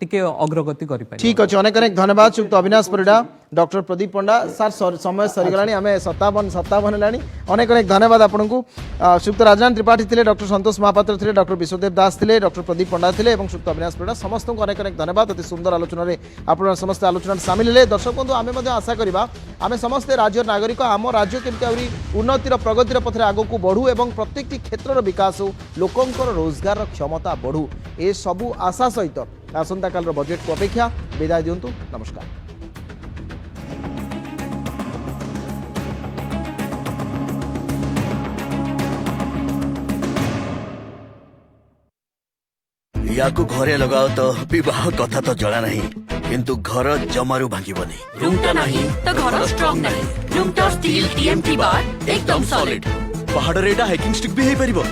टिके अग्रगति करि परिबे ठीक अछि अनेक अनेक धन्यवाद श्रीयुक्त अविनाश परिडा डॉक्टर प्रदीप पंडा सर समय सरीगलानी आम 57 हेलानी अनेक अनेक धन्यवाद आपन को श्रीयुक्त राजनाथ त्रिपाठी थे डॉक्टर संतोष महापात्र थे डॉक्टर विश्वदेव दास थे डॉक्टर प्रदीप पंडा थे और श्रीयुक्त अविनाश परिडा समस्त को अनेक अनेक धन्यवाद अति सुंदर आलोचना आप समस्त आलोचना सामिल हेले दर्शक बंधु आम आशा करवा आम समस्ते राज्य नागरिक आम राज्य केमती उन्नतिर प्रगतिर पथरे आगक बढ़ू और प्रत्येक क्षेत्र विकास हो लोकंर रोजगार क्षमता बढ़ू ए सबू आशा सहित आसंता काल बजेट को अपेक्षा विदाय दिंतु नमस्कार। याकू घरे लगाओ तो विवाह कथा तो जड़ा नहीं किंतु घर जमारू भांगिबनी रूमटा नहीं तो घर स्ट्रांग नहीं रूमटा स्टील टीएमटी बार एकदम सॉलिड पहाड़ रे एटा हाइकिंग स्टिक भी हेई परिबो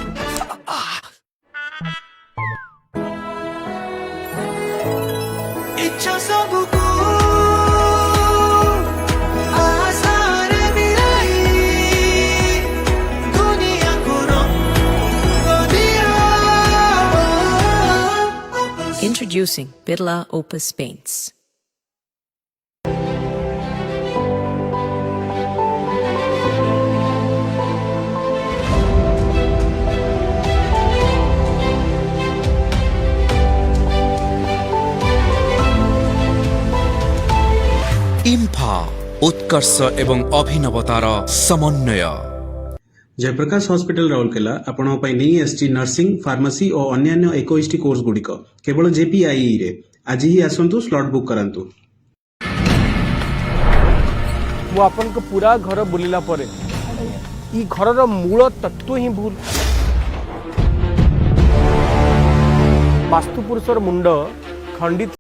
इच्छा सबको आसारे मिलाई दुनिया को रंग दिया Introducing Birla Opus Paints. इम्फा उत्कर्ष एवं अभिनवतार समन्वय जयप्रकाश हॉस्पिटल राउरकेला आपण नहीं आसी नर्सिंग फार्मेसी और अन्य 21 कोर्स गुड़िक केवल जेपीआई रे आज ही आसंतु स्लॉट बुक करंतु मु आपन को पूरा घर बुलिला परे ई घरर मूल तत्व ही भूल वास्तु पुरुषर मुंड खंडित